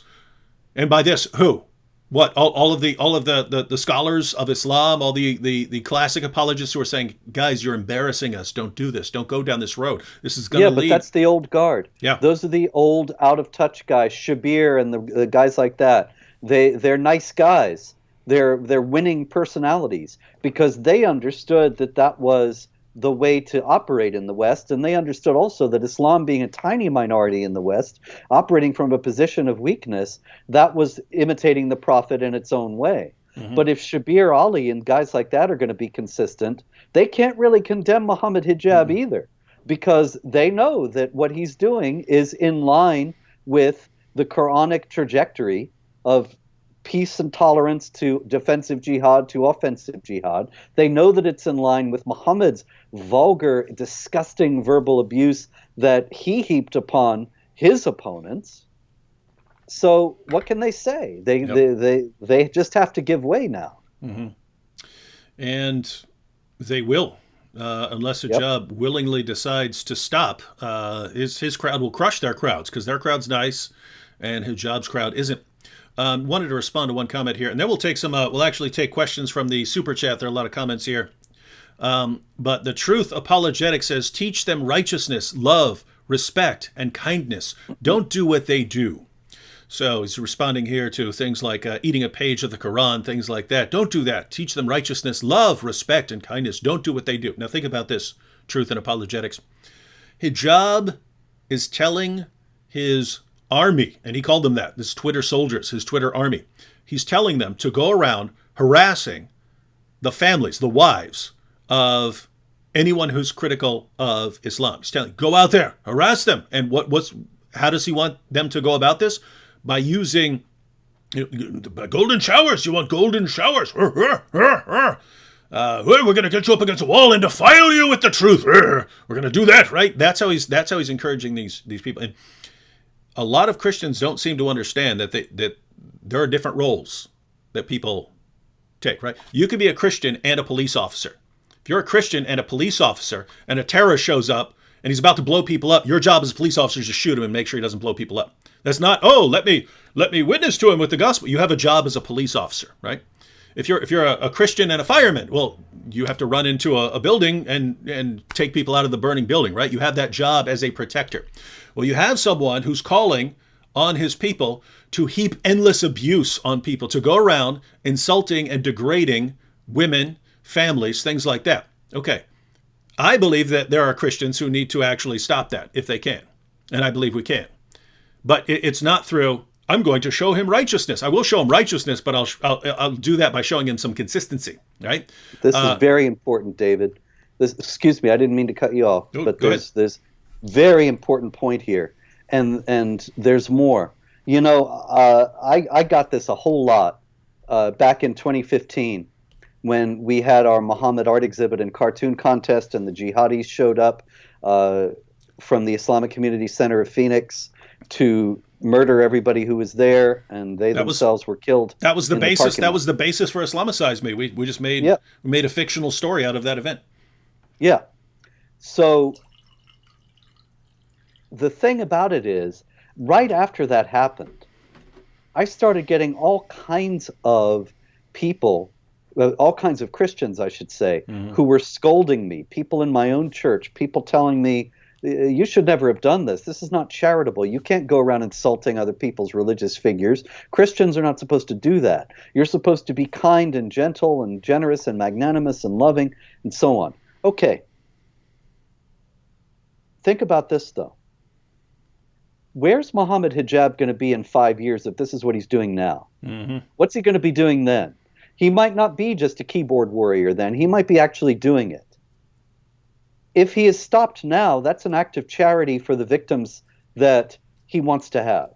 And by this, who? What? All of the scholars of Islam, all the classic apologists who are saying, guys, you're embarrassing us. Don't do this. Don't go down this road. This is going to lead. Yeah, but that's the old guard. Yeah. Those are the old out-of-touch guys, Shabir and the guys like that. They're nice guys. They're winning personalities because they understood that was the way to operate in the West, and they understood also that Islam, being a tiny minority in the West, operating from a position of weakness, that was imitating the Prophet in its own way. But if Shabir Ali and guys like that are going to be consistent, they can't really condemn Mohammed Hijab either, because they know that what he's doing is in line with the Quranic trajectory of peace and tolerance to defensive jihad to offensive jihad. They know that it's in line with Muhammad's vulgar, disgusting verbal abuse that he heaped upon his opponents. So what can they say? They just have to give way now. And they will, unless Hijab willingly decides to stop. His crowd will crush their crowds, because their crowd's nice and Hijab's crowd isn't. Wanted to respond to one comment here, and then we'll take some. We'll actually take questions from the super chat. There are a lot of comments here. But the Truth Apologetic says, teach them righteousness, love, respect, and kindness. Don't do what they do. So he's responding here to things like eating a page of the Quran, things like that. Don't do that. Teach them righteousness, love, respect, and kindness. Don't do what they do. Now think about this, Truth and Apologetics. Hijab is telling his army, and he called them that, his Twitter soldiers, his Twitter army. He's telling them to go around harassing the families, the wives of anyone who's critical of Islam. He's telling, go out there, harass them. And how does he want them to go about this? By using golden showers. You want golden showers. We're going to get you up against a wall and defile you with the truth. We're going to do that, right? That's how he's encouraging these people. And a lot of Christians don't seem to understand that there are different roles that people take, right? You could be a Christian and a police officer. If you're a Christian and a police officer and a terrorist shows up and he's about to blow people up, your job as a police officer is to shoot him and make sure he doesn't blow people up. That's not, oh, let me witness to him with the gospel. You have a job as a police officer, right? If you're a Christian and a fireman, well, you have to run into a building and take people out of the burning building, right? You have that job as a protector. Well, you have someone who's calling on his people to heap endless abuse on people, to go around insulting and degrading women, families, things like that. Okay. I believe that there are Christians who need to actually stop that if they can. And I believe we can. But it's not through, I'm going to show him righteousness. I will show him righteousness, but I'll do that by showing him some consistency, right? This is very important, David. Excuse me, I didn't mean to cut you off, but there's very important point here. And there's more. You know, I got this a whole lot back in 2015 when we had our Mohammed art exhibit and cartoon contest, and the jihadis showed up from the Islamic Community Center of Phoenix to murder everybody who was there, and they themselves were killed. That was the basis. That was the basis for Islamicize Me. We just made a fictional story out of that event. Yeah. So the thing about it is, right after that happened, I started getting all kinds of people, all kinds of Christians, I should say, who were scolding me, people in my own church, people telling me, you should never have done this. This is not charitable. You can't go around insulting other people's religious figures. Christians are not supposed to do that. You're supposed to be kind and gentle and generous and magnanimous and loving and so on. Okay. Think about this, though. Where's Mohammed Hijab going to be in 5 years if this is what he's doing now? What's he going to be doing then? He might not be just a keyboard warrior then. He might be actually doing it. If he is stopped now, that's an act of charity for the victims that he wants to have,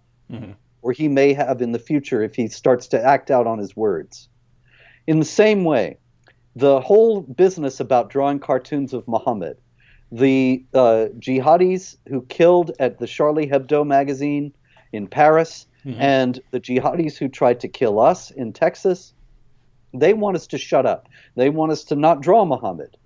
or he may have in the future if he starts to act out on his words. In the same way, the whole business about drawing cartoons of Muhammad, the jihadis who killed at the Charlie Hebdo magazine in Paris, and the jihadis who tried to kill us in Texas, they want us to shut up. They want us to not draw Muhammad.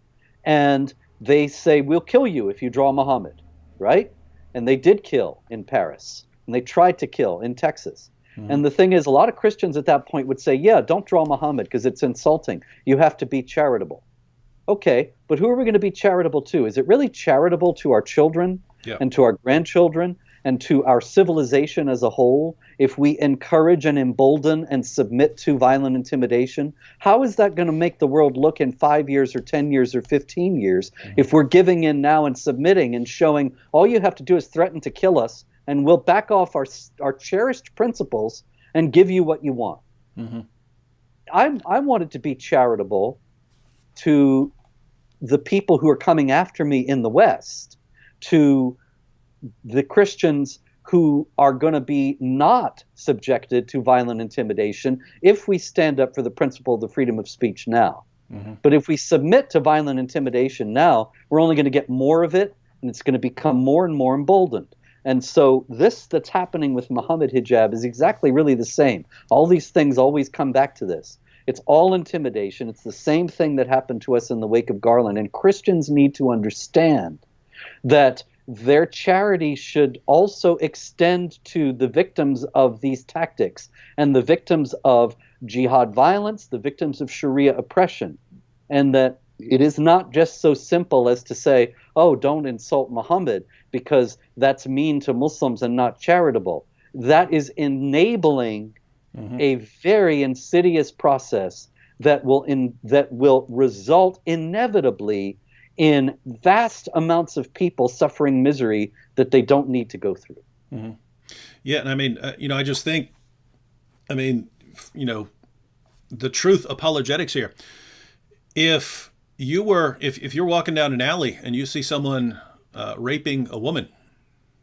And they say, we'll kill you if you draw Muhammad, right? And they did kill in Paris, and they tried to kill in Texas. And the thing is, a lot of Christians at that point would say, yeah, don't draw Muhammad because it's insulting. You have to be charitable. Okay, but who are we going to be charitable to? Is it really charitable to our children and to our grandchildren and to our civilization as a whole if we encourage and embolden and submit to violent intimidation? How is that going to make the world look in 5 years or 10 years or 15 years if we're giving in now and submitting and showing all you have to do is threaten to kill us and we'll back off our cherished principles and give you what you want? I wanted to be charitable to the people who are coming after me in the West, to the Christians who are going to be not subjected to violent intimidation if we stand up for the principle of the freedom of speech now. But if we submit to violent intimidation now, we're only going to get more of it, and it's going to become more and more emboldened. And so this that's happening with Mohammed Hijab is exactly really the same. All these things always come back to this. It's all intimidation. It's the same thing that happened to us in the wake of Garland. And Christians need to understand that their charity should also extend to the victims of these tactics and the victims of jihad violence, the victims of Sharia oppression, and that it is not just so simple as to say, oh, don't insult Muhammad because that's mean to Muslims and not charitable. That is enabling a very insidious process that will result inevitably in vast amounts of people suffering misery that they don't need to go through. Yeah, and I mean, I just think, the truth apologetics here. If you're walking down an alley and you see someone raping a woman,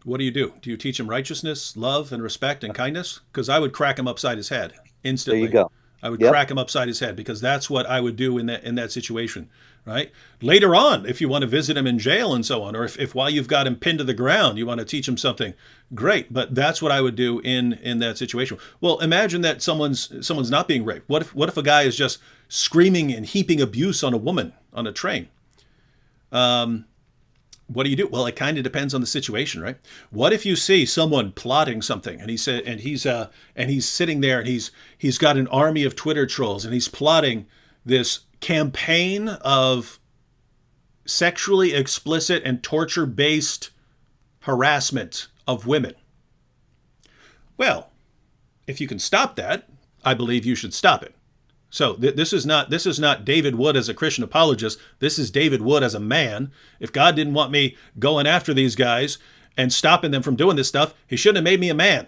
what do? Do you teach him righteousness, love, and respect and kindness? Because I would crack him upside his head instantly. There you go. I would crack him upside his head because that's what I would do in that situation, right? Later on, if you want to visit him in jail and so on, or if while you've got him pinned to the ground, you want to teach him something, great. But that's what I would do in that situation. Well, imagine that someone's not being raped. What if a guy is just screaming and heaping abuse on a woman on a train. What do you do? Well, it kind of depends on the situation, right? What if you see someone plotting something, and he's sitting there, and he's got an army of Twitter trolls, and he's plotting this campaign of sexually explicit and torture-based harassment of women. Well, if you can stop that, I believe you should stop it. So this is not David Wood as a Christian apologist. This is David Wood as a man. If God didn't want me going after these guys and stopping them from doing this stuff, he shouldn't have made me a man.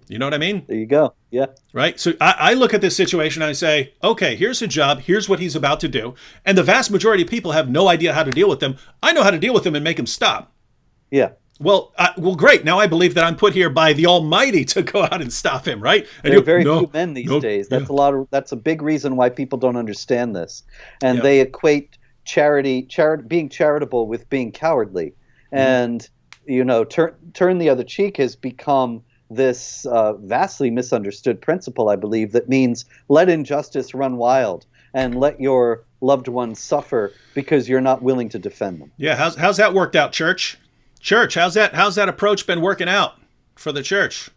You know what I mean? There you go. Yeah. Right? So I look at this situation and I say, okay, here's Hijab. Here's what he's about to do. And the vast majority of people have no idea how to deal with them. I know how to deal with them and make them stop. Yeah. Well, great. Now I believe that I'm put here by the Almighty to go out and stop him, right? And there are very few men these days. That's that's a big reason why people don't understand this, and they equate being charitable with being cowardly, and turn the other cheek has become this vastly misunderstood principle. I believe that means let injustice run wild and let your loved ones suffer because you're not willing to defend them. Yeah, how's that worked out, church? Church, how's that approach been working out for the church?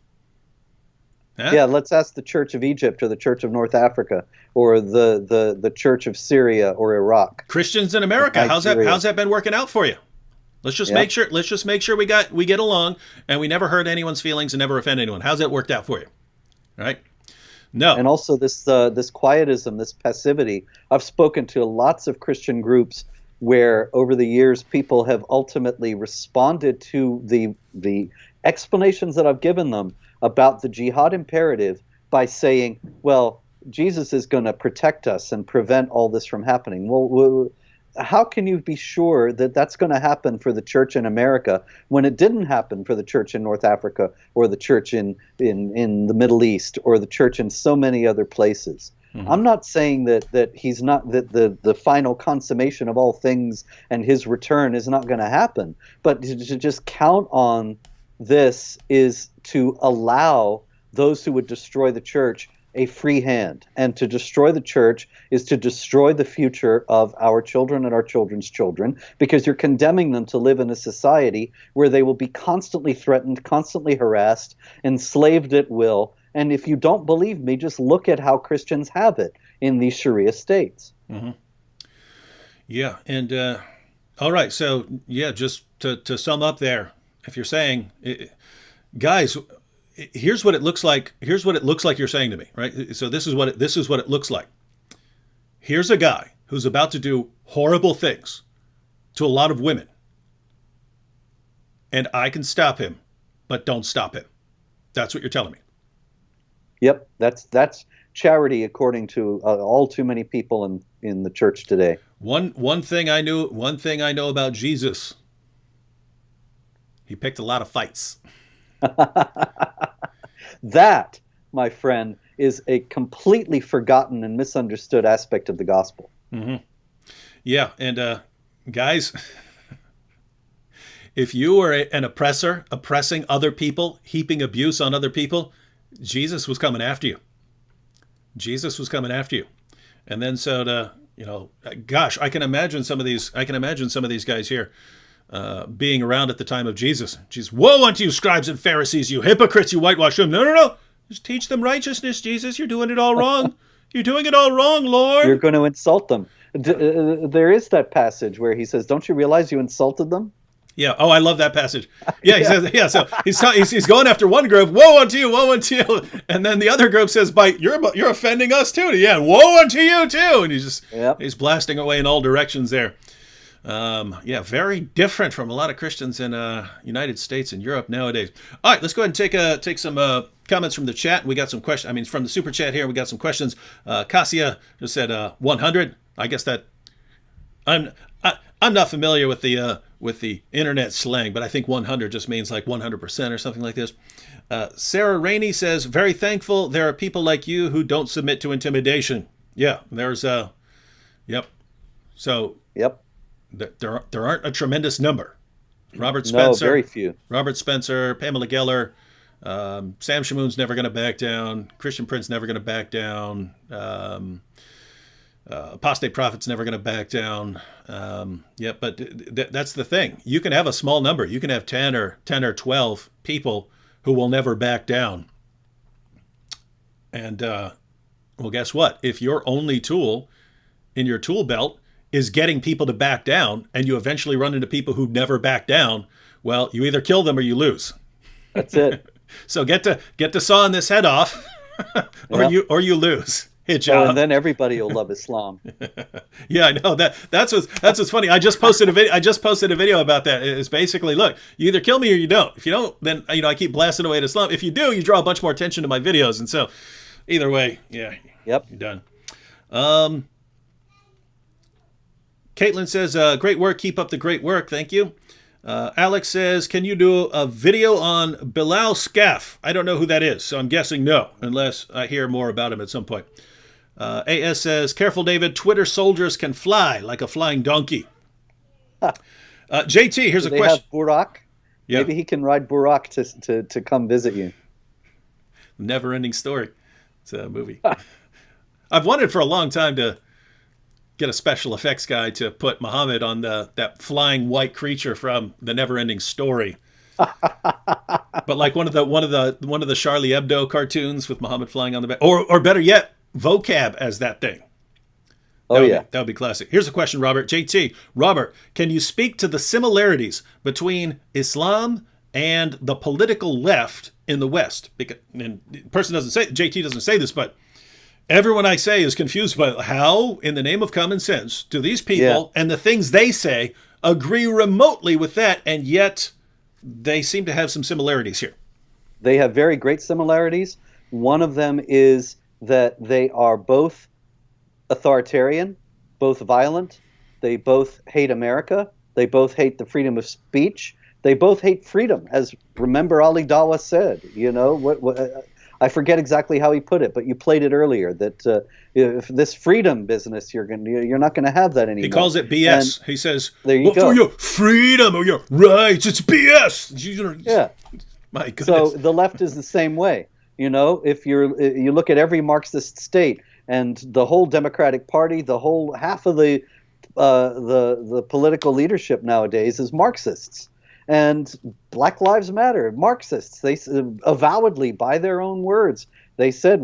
Huh? Yeah, let's ask the Church of Egypt or the Church of North Africa or the Church of Syria or Iraq. Christians in America, how's that been working out for you? Let's just make sure we get along and we never hurt anyone's feelings and never offend anyone. How's that worked out for you? Right? No. And also this quietism, this passivity. I've spoken to lots of Christian groups where over the years people have ultimately responded to the explanations that I've given them about the jihad imperative by saying, well, Jesus is going to protect us and prevent all this from happening. Well, how can you be sure that that's going to happen for the church in America when it didn't happen for the church in North Africa or the church in the Middle East or the church in so many other places? Mm-hmm. I'm not saying that he's not that the final consummation of all things and his return is not going to happen, but to just count on this is to allow those who would destroy the church a free hand, and to destroy the church is to destroy the future of our children and our children's children, because you're condemning them to live in a society where they will be constantly threatened, constantly harassed, enslaved at will. And if you don't believe me, just look at how Christians have it in these Sharia states. Mm-hmm. Yeah. And all right. So, yeah, just to sum up there, if you're saying, guys, here's what it looks like. Here's what it looks like you're saying to me, right? So this is what it looks like. Here's a guy who's about to do horrible things to a lot of women. And I can stop him, but don't stop him. That's what you're telling me. Yep, that's charity according to all too many people in the church today. One thing I know about Jesus. He picked a lot of fights. That, my friend, is a completely forgotten and misunderstood aspect of the gospel. Mm-hmm. Yeah, and guys, if you were an oppressor, oppressing other people, heaping abuse on other people, Jesus was coming after you. Jesus was coming after you. And then gosh, I can imagine some of these guys here being around at the time of Jesus. Jesus, woe unto you, scribes and Pharisees, you hypocrites, you whitewash them. No. Just teach them righteousness, Jesus. You're doing it all wrong. You're doing it all wrong, Lord. You're going to insult them. There is that passage where he says, don't you realize you insulted them? Yeah. Oh, I love that passage. Yeah, he says, yeah. So he's going after one group, woe unto you, woe unto you, and then the other group says, "But you're offending us too." Yeah, woe unto you too, and he's blasting away in all directions there. Yeah, very different from a lot of Christians in United States and Europe nowadays. All right, let's go ahead and take some comments from the chat. We got some questions. I mean, from the super chat here, we got some questions. Cassia just said 100. I guess that I'm not familiar with the internet slang, but I think 100 just means like 100% or something like this. Sarah Rainey says, very thankful there are people like you who don't submit to intimidation. Yeah, there's yep. So yep. There aren't a tremendous number. Robert Spencer, no, very few. Robert Spencer, Pamela Geller, Sam Shamoon's never going to back down. Christian Prince never going to back down. Apostate prophet's never going to back down. Yeah, but that's the thing. You can have a small number. You can have 10 or 12 people who will never back down. And well, guess what? If your only tool in your tool belt is getting people to back down, and you eventually run into people who never back down, well, you either kill them or you lose. That's it. So get to sawing this head off, or you lose. Hijab. Oh, and then everybody will love Islam. Yeah, I know that's what's funny. I just posted a video about that. It's basically, look, you either kill me or you don't. If you don't, then I keep blasting away at Islam. If you do, you draw a bunch more attention to my videos, and so either way, yeah, yep, you're done. Caitlin says, "Great work. Keep up the great work. Thank you." Alex says, "Can you do a video on Bilal Scaff?" I don't know who that is, so I'm guessing no, unless I hear more about him at some point. AS says, "Careful, David. Twitter soldiers can fly like a flying donkey." JT, here's a question. They have Burak. Yeah. Maybe he can ride Burak to come visit you. Never-ending story. It's a movie. I've wanted for a long time to get a special effects guy to put Mohammed on that flying white creature from the Never-Ending Story. But like one of the Charlie Hebdo cartoons with Mohammed flying on the back, or better yet, vocab as that thing. That would be classic. Here's a question, Robert. JT, Robert, can you speak to the similarities between Islam and the political left in the West? Because, and the person doesn't say, JT doesn't say this, but everyone I say is confused by how, in the name of common sense, do these people and the things they say agree remotely with that, and yet they seem to have some similarities here. They have very great similarities. One of them is that they are both authoritarian, both violent. They both hate America. They both hate the freedom of speech. They both hate freedom, as remember Ali Dawah said. You know, I forget exactly how he put it, but you played it earlier, that if this freedom business, you're not going to have that anymore. He calls it BS. And he says, there you go. For your freedom or your rights, it's BS. Yeah. My goodness. So the left is the same way. You know, if you look at every Marxist state and the whole Democratic Party, the whole half of the political leadership nowadays is Marxists. And Black Lives Matter, Marxists, they avowedly, by their own words, they said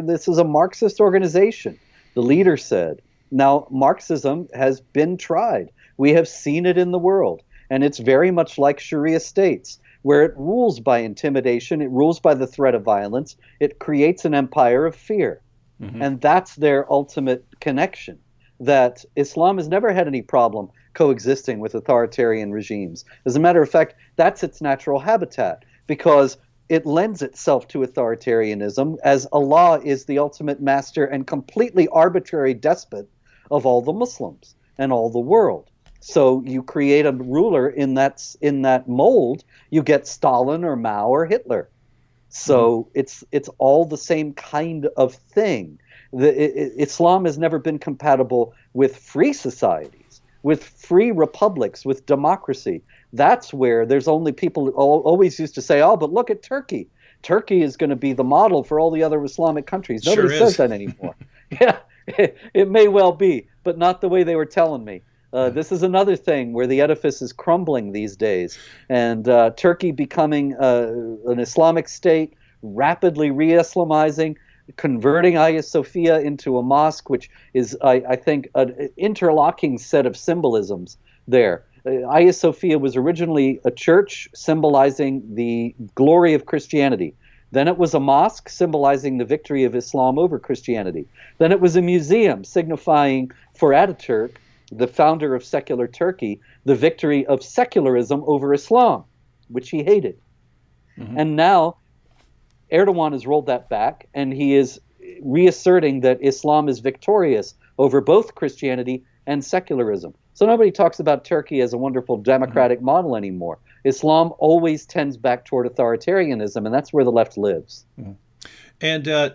this is a Marxist organization. The leader said. Now, Marxism has been tried. We have seen it in the world, and it's very much like Sharia states, where it rules by intimidation, it rules by the threat of violence, it creates an empire of fear. Mm-hmm. And that's their ultimate connection, that Islam has never had any problem coexisting with authoritarian regimes. As a matter of fact, that's its natural habitat, because it lends itself to authoritarianism, as Allah is the ultimate master and completely arbitrary despot of all the Muslims and all the world. So you create a ruler in that mold, you get Stalin or Mao or Hitler. So it's all the same kind of thing. Islam has never been compatible with free societies, with free republics, with democracy. That's where there's only people who always used to say, oh, but look at Turkey. Turkey is going to be the model for all the other Islamic countries. Nobody says that anymore. Yeah, it may well be, but not the way they were telling me. This is another thing where the edifice is crumbling these days, and Turkey becoming an Islamic state, rapidly re-Islamizing, converting Hagia Sophia into a mosque, which is, I think, an interlocking set of symbolisms there. Hagia Sophia was originally a church symbolizing the glory of Christianity. Then it was a mosque symbolizing the victory of Islam over Christianity. Then it was a museum signifying for Ataturk, the founder of secular Turkey, the victory of secularism over Islam, which he hated. Mm-hmm. And now Erdogan has rolled that back, and he is reasserting that Islam is victorious over both Christianity and secularism. So nobody talks about Turkey as a wonderful democratic model anymore. Islam always tends back toward authoritarianism, and that's where the left lives. Mm-hmm. And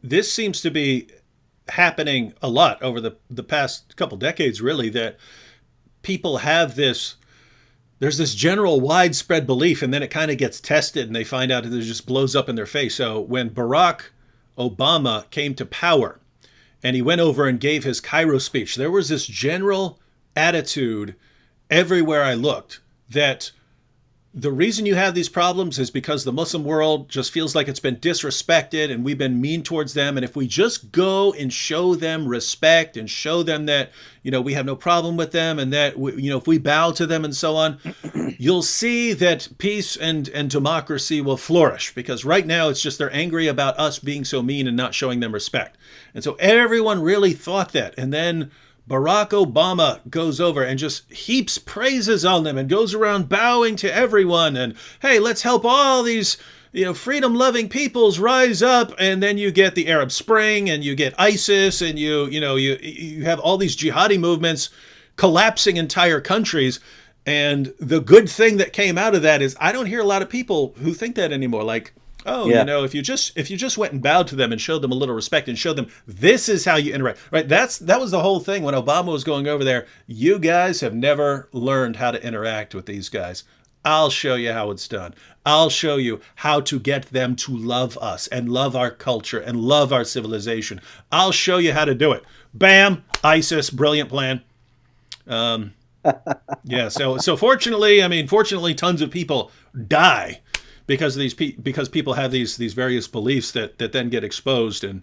this seems to be happening a lot over the past couple decades, really, that people have there's this general widespread belief, and then it kind of gets tested and they find out that it just blows up in their face. So when Barack Obama came to power and he went over and gave his Cairo speech, there was this general attitude everywhere I looked that the reason you have these problems is because the Muslim world just feels like it's been disrespected and we've been mean towards them. And if we just go and show them respect and show them that, we have no problem with them and that, if we bow to them and so on, you'll see that peace and democracy will flourish. Because right now it's just they're angry about us being so mean and not showing them respect. And so everyone really thought that. And then Barack Obama goes over and just heaps praises on them and goes around bowing to everyone and, hey, let's help all these, freedom-loving peoples rise up. And then you get the Arab Spring and you get ISIS and you have all these jihadi movements collapsing entire countries. And the good thing that came out of that is I don't hear a lot of people who think that anymore. Like, oh, yeah. if you just went and bowed to them and showed them a little respect and showed them this is how you interact, right? That was the whole thing when Obama was going over there. You guys have never learned how to interact with these guys. I'll show you how it's done. I'll show you how to get them to love us and love our culture and love our civilization. I'll show you how to do it. Bam, ISIS, brilliant plan. Yeah. So fortunately, tons of people die because of these because people have these various beliefs that then get exposed, and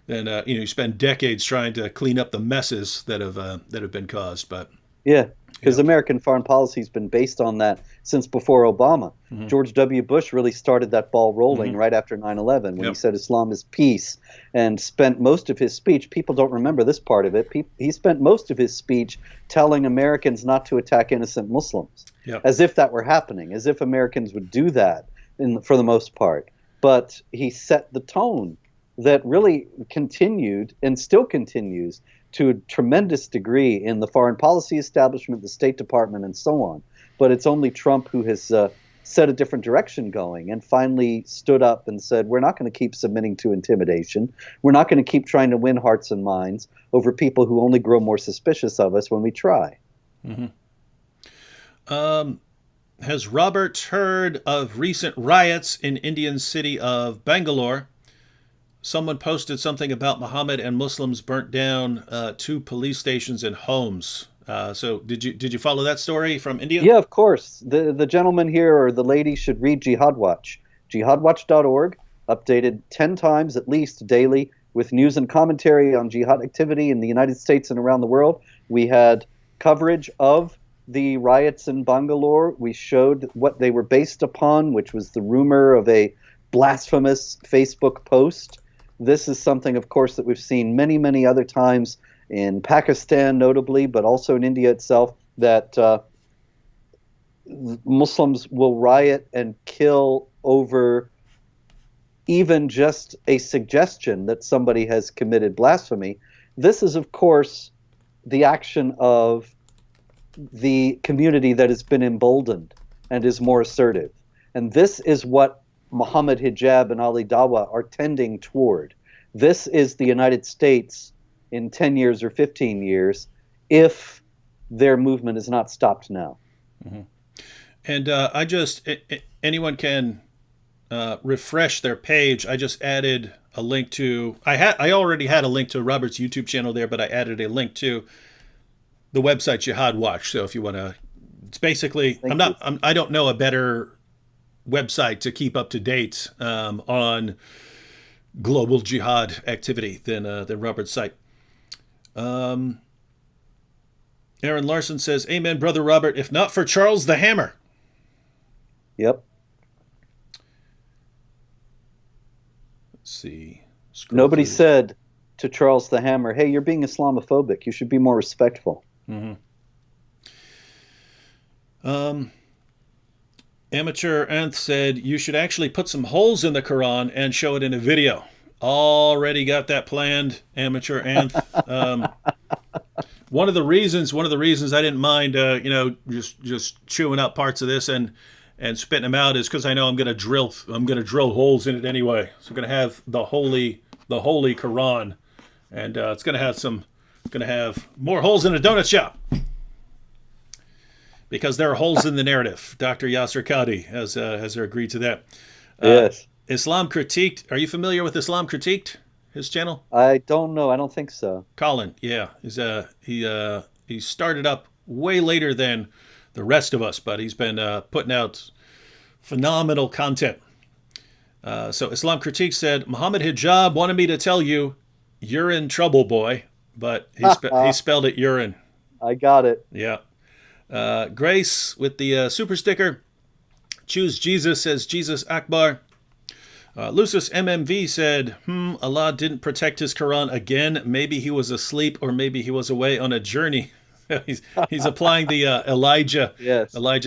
then you spend decades trying to clean up the messes that have been caused. But yeah, because American foreign policy has been based on that since before Obama. Mm-hmm. George W. Bush really started that ball rolling right after 9/11 when he said Islam is peace, and spent most of his speech. People don't remember this part of it. He spent most of his speech telling Americans not to attack innocent Muslims, as if that were happening, as if Americans would do that. For the most part. But he set the tone that really continued and still continues to a tremendous degree in the foreign policy establishment, the State Department, and so on. But it's only Trump who has set a different direction going and finally stood up and said, we're not going to keep submitting to intimidation. We're not going to keep trying to win hearts and minds over people who only grow more suspicious of us when we try. Mm-hmm. Has Robert heard of recent riots in Indian city of Bangalore? Someone posted something about Mohammed and Muslims burnt down 2 police stations and homes. So did you follow that story from India? Yeah, of course. The gentleman here or the lady should read Jihad Watch. Jihadwatch.org, updated 10 times at least daily with news and commentary on jihad activity in the United States and around the world. We had coverage of the riots in Bangalore. We showed what they were based upon, which was the rumor of a blasphemous Facebook post. This is something, of course, that we've seen many, many other times in Pakistan, notably, but also in India itself, that Muslims will riot and kill over even just a suggestion that somebody has committed blasphemy. This is, of course, the action of the community that has been emboldened and is more assertive. And this is what Mohammed, Hijab, and Ali Dawah are tending toward. This is the United States in 10 years or 15 years if their movement is not stopped now. Mm-hmm. And anyone can refresh their page. I just added a link to, I already had a link to Robert's YouTube channel there, but I added a link to the website Jihad Watch. So if you want to, it's basically, I don't know a better website to keep up to date on global jihad activity than Robert's site. Aaron Larson says, amen, Brother Robert, if not for Charles the Hammer. Yep. Let's see. Nobody said to Charles the Hammer, hey, you're being Islamophobic. You should be more respectful. Mm-hmm. Amateur Anth said, you should actually put some holes in the Quran and show it in a video. Already got that planned, Amateur Anth. One of the reasons I didn't mind, just chewing out parts of this and spitting them out is because I know I'm gonna drill holes in it anyway. So I'm gonna have the holy Quran, and it's gonna have more holes in a donut shop because there are holes in the narrative. Dr. Yasser Qadi has agreed to that. Yes. Islam Critiqued. Are you familiar with Islam Critiqued? His channel? I don't know. I don't think so. Colin, yeah. He started up way later than the rest of us, but he's been putting out phenomenal content. So Islam Critique said, Mohammed Hijab wanted me to tell you, you're in trouble, boy. But he spelled it urine. I got it. Yeah. Grace with the super sticker. Choose Jesus, says Jesus Akbar. Lucis MMV said, Allah didn't protect his Quran again. Maybe he was asleep or maybe he was away on a journey. he's applying the Elijah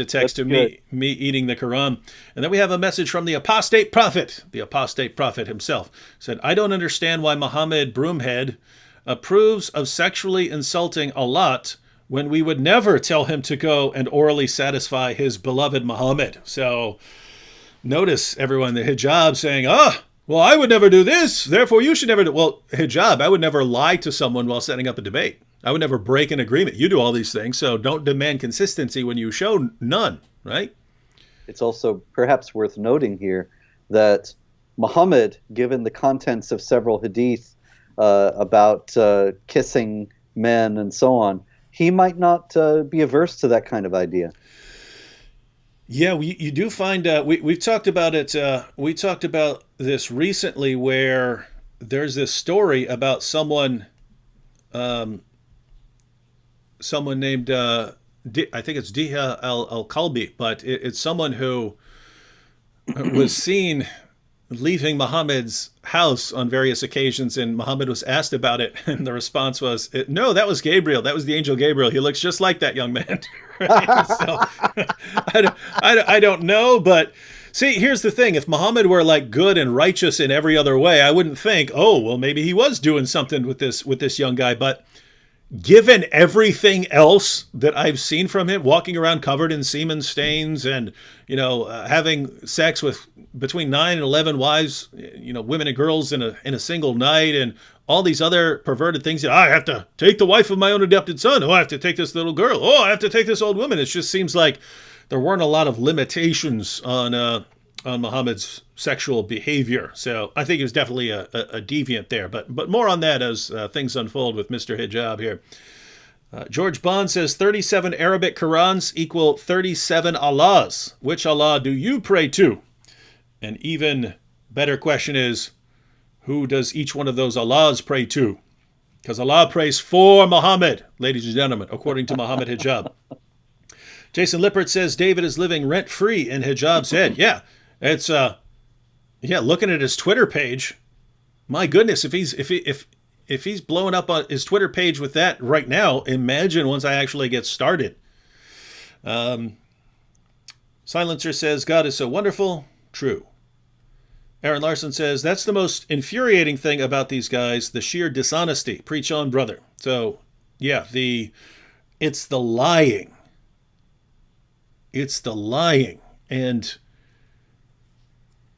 text to me eating the Quran. And then we have a message from the apostate prophet himself. Said, I don't understand why Muhammad Broomhead approves of sexually insulting Allah when we would never tell him to go and orally satisfy his beloved Muhammad. So notice everyone, the hijab saying, well, I would never do this, therefore you should never do. Well, hijab, I would never lie to someone while setting up a debate. I would never break an agreement. You do all these things, so don't demand consistency when you show none, right? It's also perhaps worth noting here that Muhammad, given the contents of several hadith about kissing men and so on, he might not be averse to that kind of idea. Yeah, you do find we've talked about it. We talked about this recently, where there's this story about someone named I think it's Diha al-Kalbi, but it's someone who was seen leaving Muhammad's house on various occasions, and Muhammad was asked about it, and the response was, no, that was Gabriel. That was the angel Gabriel. He looks just like that young man. Right? So I don't know, but see, here's the thing. If Muhammad were like good and righteous in every other way, I wouldn't think, oh, well, maybe he was doing something with this young guy. But given everything else that I've seen from him, walking around covered in semen stains and, having sex with between 9 and 11 wives, women and girls in a single night, and all these other perverted things. I have to take the wife of my own adopted son. Oh, I have to take this little girl. Oh, I have to take this old woman. It just seems like there weren't a lot of limitations on Muhammad's sexual behavior. So I think he was definitely a deviant there. But more on that as things unfold with Mr. Hijab here. George Bond says 37 Arabic Qurans equal 37 Allahs. Which Allah do you pray to? An even better question is, who does each one of those Allahs pray to? Because Allah prays for Muhammad, ladies and gentlemen, according to Mohammed Hijab. Jason Lippert says David is living rent-free in Hijab's head. Yeah, it's looking at his Twitter page, my goodness, if he's blowing up on his Twitter page with that right now, imagine once I actually get started. Silencer says God is so wonderful. True. Aaron Larson says, that's the most infuriating thing about these guys, the sheer dishonesty. Preach on, brother. So, yeah, it's the lying. It's the lying. And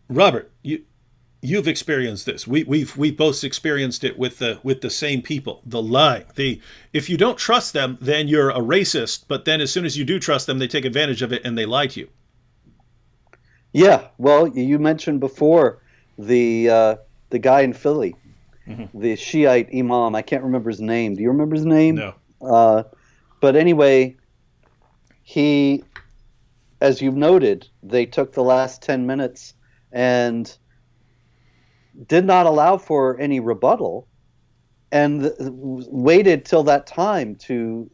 Robert, you've experienced this. We've both experienced it with the same people. The lying. If you don't trust them, then you're a racist. But then as soon as you do trust them, they take advantage of it and they lie to you. Yeah, well, you mentioned before the guy in Philly, the Shiite imam. I can't remember his name. Do you remember his name? No. But anyway, he, as you noted, they took the last 10 minutes and did not allow for any rebuttal, and waited till that time to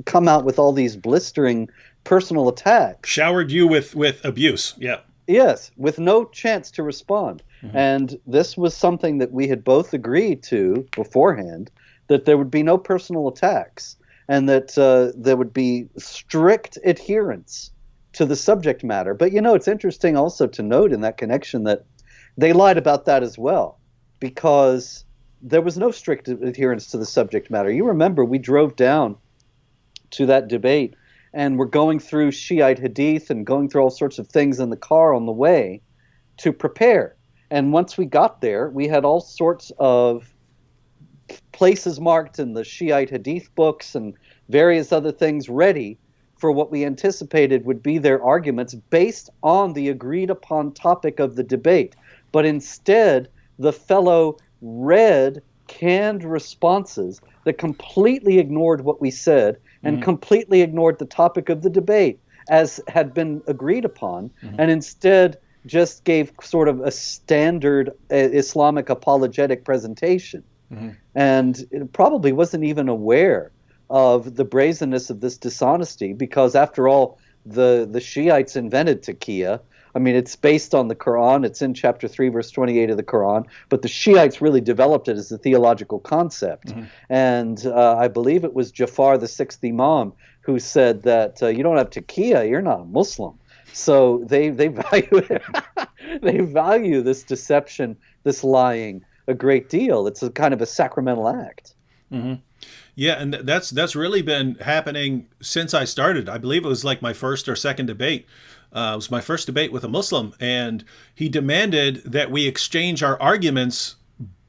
come out with all these blistering personal attacks. Showered you with abuse. Yeah. Yes, with no chance to respond. And this was something that we had both agreed to beforehand, that there would be no personal attacks, and that there would be strict adherence to the subject matter. But it's interesting also to note in that connection that they lied about that as well, because there was no strict adherence to the subject matter. You remember we drove down to that debate, and we're going through Shiite hadith and going through all sorts of things in the car on the way to prepare. And once we got there, we had all sorts of places marked in the Shiite hadith books and various other things ready for what we anticipated would be their arguments based on the agreed upon topic of the debate. But instead, the fellow read canned responses that completely ignored what we said and completely ignored the topic of the debate as had been agreed upon, and instead just gave sort of a standard Islamic apologetic presentation. And it probably wasn't even aware of the brazenness of this dishonesty, because after all, the Shiites invented taqiyya. I mean, it's based on the Quran. It's in chapter 3, verse 28 of the Quran. But the Shiites really developed it as a theological concept. And I believe it was Jafar, the sixth Imam, who said that you don't have taqiyya, you're not a Muslim. So they value it. They value this deception, this lying, a great deal. It's a kind of a sacramental act. Yeah, and that's really been happening since I started. I believe it was like my first or second debate. It was my first debate with a Muslim, and he demanded that we exchange our arguments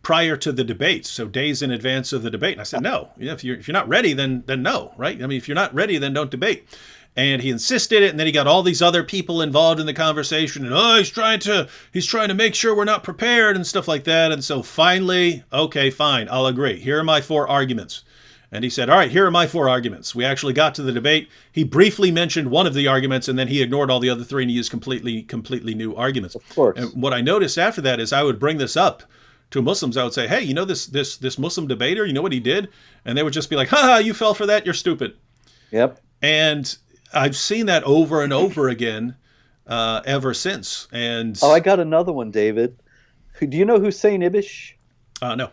prior to the debate, so days in advance of the debate. And I said, no. If you're not ready, then no, right? I mean, if you're not ready, then don't debate. And he insisted it, and then he got all these other people involved in the conversation, and he's trying to make sure we're not prepared and stuff like that. And so finally, okay, fine, I'll agree. Here are my 4 arguments. And he said, all right, here are my 4 arguments. We actually got to the debate. He briefly mentioned one of the arguments, and then he ignored all the other 3, and he used completely new arguments. Of course. And what I noticed after that is I would bring this up to Muslims. I would say, hey, you know this Muslim debater, you know what he did? And they would just be like, ha, you fell for that, you're stupid. Yep. And I've seen that over and over again ever since. And I got another one, David. Do you know Hussein Ibish? No.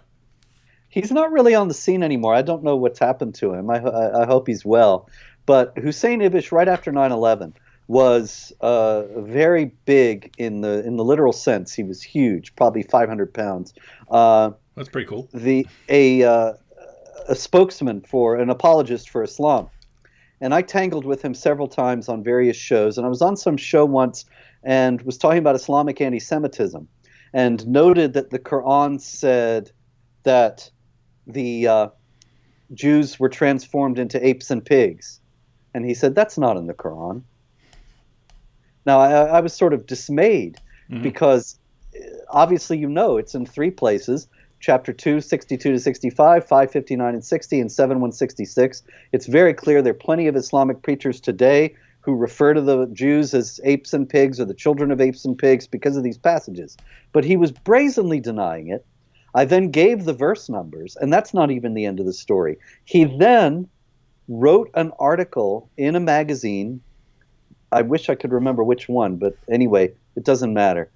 He's not really on the scene anymore. I don't know what's happened to him. I hope he's well. But Hussein Ibish, right after 9/11, was very big in the literal sense. He was huge, probably 500 pounds. That's pretty cool. A spokesman for an apologist for Islam. And I tangled with him several times on various shows. And I was on some show once and was talking about Islamic anti-Semitism, and noted that the Quran said that the Jews were transformed into apes and pigs. And he said, that's not in the Quran. Now, I was sort of dismayed because obviously, it's in 3 places. Chapter 2, 62 to 65, 559 and 60, and 7166. It's very clear there are plenty of Islamic preachers today who refer to the Jews as apes and pigs, or the children of apes and pigs, because of these passages. But he was brazenly denying it. I then gave the verse numbers, and that's not even the end of the story. He then wrote an article in a magazine. I wish I could remember which one, but anyway, it doesn't matter,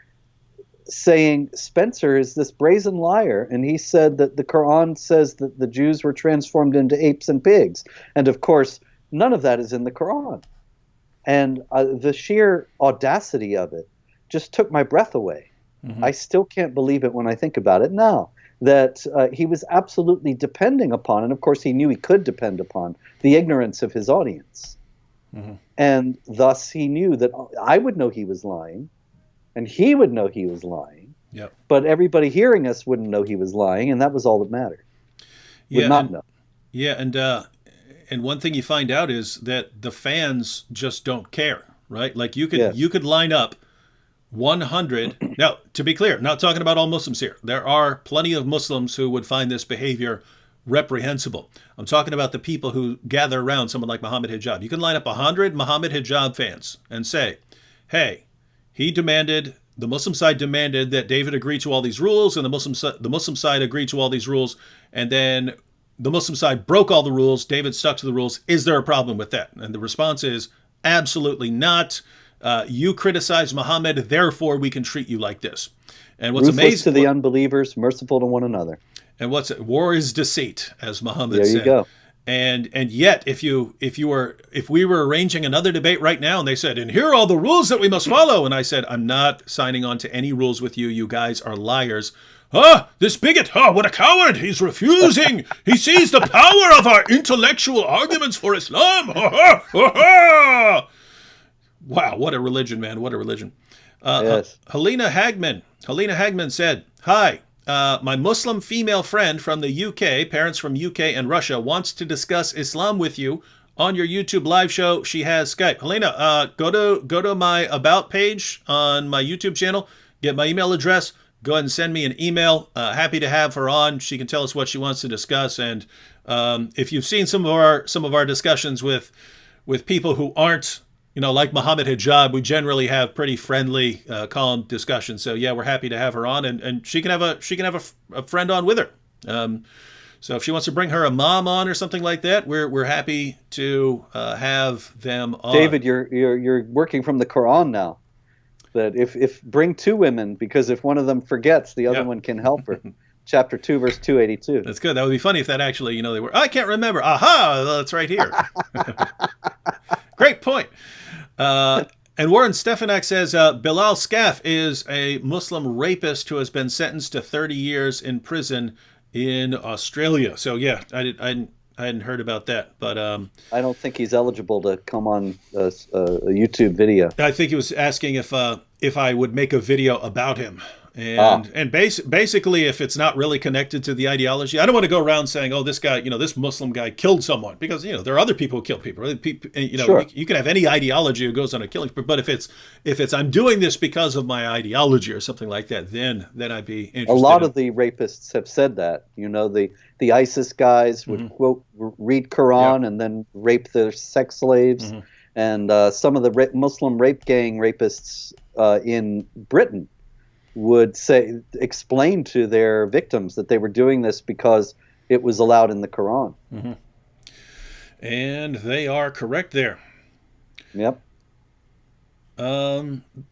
saying Spencer is this brazen liar, and he said that the Quran says that the Jews were transformed into apes and pigs. And of course, none of that is in the Quran. And the sheer audacity of it just took my breath away. I still can't believe it when I think about it now, that he was absolutely depending upon, and of course he knew he could depend upon, the ignorance of his audience. And thus he knew that I would know he was lying, and he would know he was lying. Yep. But everybody hearing us wouldn't know he was lying, and that was all that mattered. Would not know. Yeah, and one thing you find out is that the fans just don't care, right? Like you could line up 100. Now, to be clear, not talking about all Muslims here. There are plenty of Muslims who would find this behavior reprehensible. I'm talking about the people who gather around someone like Mohammed Hijab. You can line up 100 Mohammed Hijab fans and say, hey, the Muslim side demanded that David agree to all these rules, and the Muslim side agreed to all these rules, and then the Muslim side broke all the rules. David stuck to the rules. Is there a problem with that? And the response is absolutely not. You criticize Muhammad, therefore we can treat you like this. And what's Ruthless amazing to the unbelievers, merciful to one another. And war is deceit, as Muhammad said. There you go. And yet, if we were arranging another debate right now, and they said, and here are all the rules that we must follow, and I said, I'm not signing on to any rules with you. You guys are liars. This bigot, what a coward. He's refusing. He sees the power of our intellectual arguments for Islam. Wow, what a religion, man. What a religion. Yes. Helena Hagman said, hi, my Muslim female friend from the UK, parents from UK and Russia, wants to discuss Islam with you on your YouTube live show, she has Skype. Helena, go to my About page on my YouTube channel, get my email address, go ahead and send me an email. Happy to have her on. She can tell us what she wants to discuss. And if you've seen some of our discussions with people who aren't, like Mohammed Hijab, we generally have pretty friendly, calm discussions. So yeah, we're happy to have her on, and she can have a friend on with her. So if she wants to bring her a mom on or something like that, we're happy to have them on. David, you're working from the Quran now. That if bring two women, because if one of them forgets, the other one can help her. Chapter 2, verse 282. That's good. That would be funny if that actually, they were. I can't remember. Aha, that's right here. Great point. And Warren Stefanak says Bilal Skaff is a Muslim rapist who has been sentenced to 30 years in prison in Australia. So yeah, I hadn't heard about that, but I don't think he's eligible to come on a YouTube video. I think he was asking if I would make a video about him. And basically, if it's not really connected to the ideology, I don't want to go around saying, "Oh, this guy, this Muslim guy killed someone," because there are other people who kill people. Sure. You can have any ideology who goes on a killing, but if it's I'm doing this because of my ideology or something like that, then I'd be interested. A lot of the rapists have said that. The ISIS guys would quote read Quran and then rape their sex slaves, and some of the Muslim rape gang rapists in Britain would explain to their victims that they were doing this because it was allowed in the Quran. Mm-hmm. And they are correct there. Yep.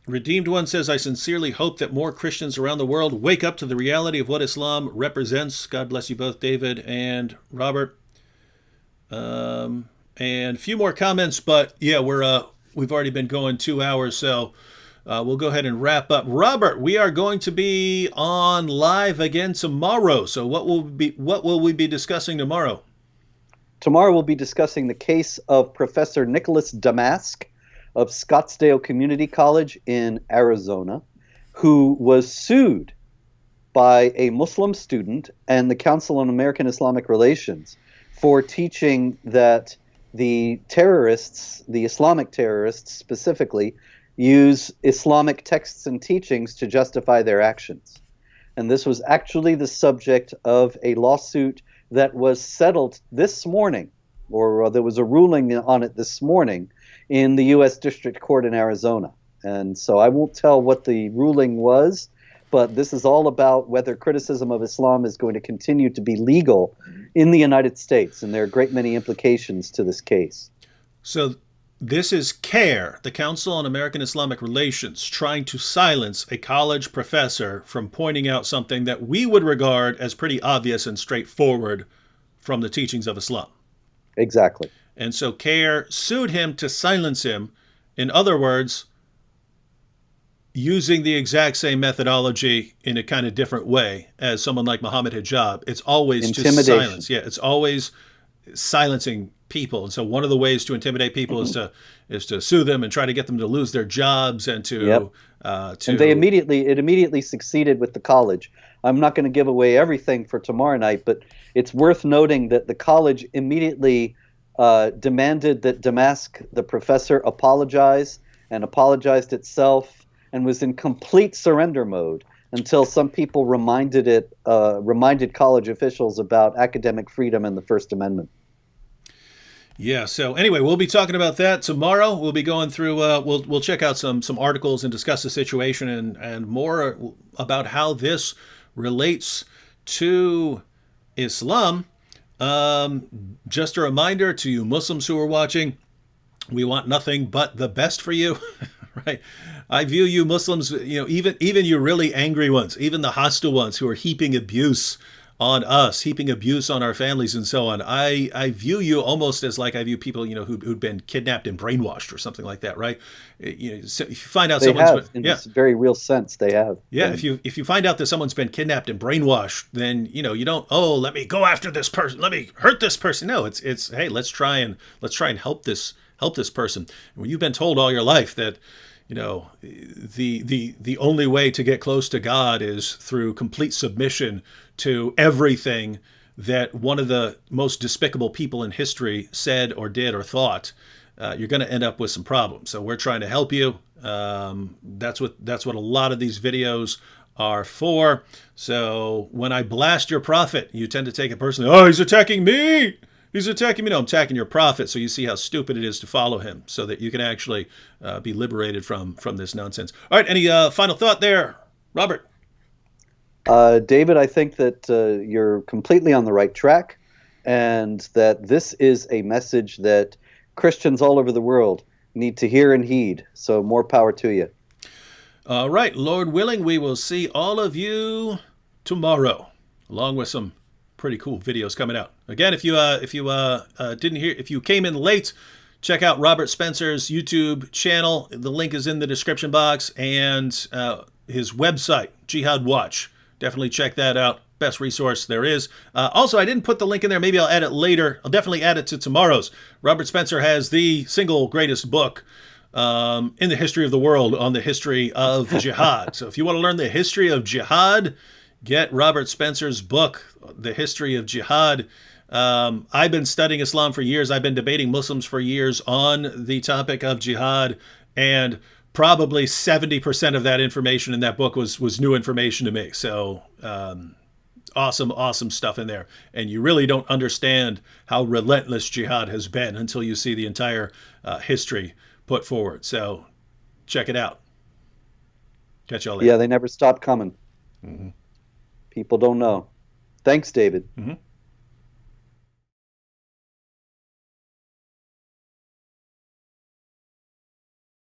Redeemed One says, I sincerely hope that more Christians around the world wake up to the reality of what Islam represents. God bless you both, David and Robert. And a few more comments, but yeah, we've already been going 2 hours, so we'll go ahead and wrap up. Robert, we are going to be on live again tomorrow. So what will we be discussing tomorrow? Tomorrow we'll be discussing the case of Professor Nicholas Damask of Scottsdale Community College in Arizona, who was sued by a Muslim student and the Council on American Islamic Relations for teaching that the terrorists, the Islamic terrorists specifically, use Islamic texts and teachings to justify their actions. And this was actually the subject of a lawsuit that was settled this morning, or there was a ruling on it this morning in the U.S. District Court in Arizona. And so I won't tell what the ruling was, but this is all about whether criticism of Islam is going to continue to be legal in the United States. And there are a great many implications to this case. So this is CARE, the Council on American Islamic Relations, trying to silence a college professor from pointing out something that we would regard as pretty obvious and straightforward from the teachings of Islam. Exactly. And so CARE sued him to silence him. In other words, using the exact same methodology in a kind of different way as someone like Mohammed Hijab. It's always to silence. Yeah, it's always silencing people. And so one of the ways to intimidate people is to sue them and try to get them to lose their jobs and to and it immediately succeeded with the college. I'm not going to give away everything for tomorrow night, but it's worth noting that the college immediately demanded that Damask, the professor, apologize, and apologized itself, and was in complete surrender mode until some people reminded college officials about academic freedom and the First Amendment. Yeah. So anyway, we'll be talking about that tomorrow. We'll be going through. We'll check out some articles and discuss the situation and more about how this relates to Islam. Just a reminder to you Muslims who are watching, we want nothing but the best for you, right? I view you Muslims, even you really angry ones, even the hostile ones who are heaping abuse on us, heaping abuse on our families and so on. I view you almost as like I view people, who'd been kidnapped and brainwashed or something like that, right? So if you find out in this very real sense, they have. Yeah, if you find out that someone's been kidnapped and brainwashed, then you don't, let me go after this person, let me hurt this person. No, it's hey, let's try and help this person. When you've been told all your life that the only way to get close to God is through complete submission to everything that one of the most despicable people in history said or did or thought, you're going to end up with some problems. So we're trying to help you. That's what a lot of these videos are for. So when I blast your prophet, you tend to take it personally. Oh, he's attacking me. He's attacking me. No, I'm attacking your prophet. So you see how stupid it is to follow him, so that you can actually be liberated from this nonsense. All right. Any final thought there, Robert? David, I think that you're completely on the right track, and that this is a message that Christians all over the world need to hear and heed. So more power to you. All right. Lord willing, we will see all of you tomorrow, along with some pretty cool videos coming out. Again, if you didn't hear, if you came in late, check out Robert Spencer's YouTube channel. The link is in the description box, and his website, Jihad Watch. Definitely check that out. Best resource there is. Also, I didn't put the link in there. Maybe I'll add it later. I'll definitely add it to tomorrow's. Robert Spencer has the single greatest book in the history of the world on the history of jihad. So if you want to learn the history of jihad, get Robert Spencer's book, The History of Jihad. I've been studying Islam for years. I've been debating Muslims for years on the topic of jihad, and probably 70% of that information in that book was new information to me. So awesome stuff in there. And you really don't understand how relentless jihad has been until you see the entire history put forward. So check it out. Catch y'all later. Yeah, they never stop coming. People don't know. Thanks, David.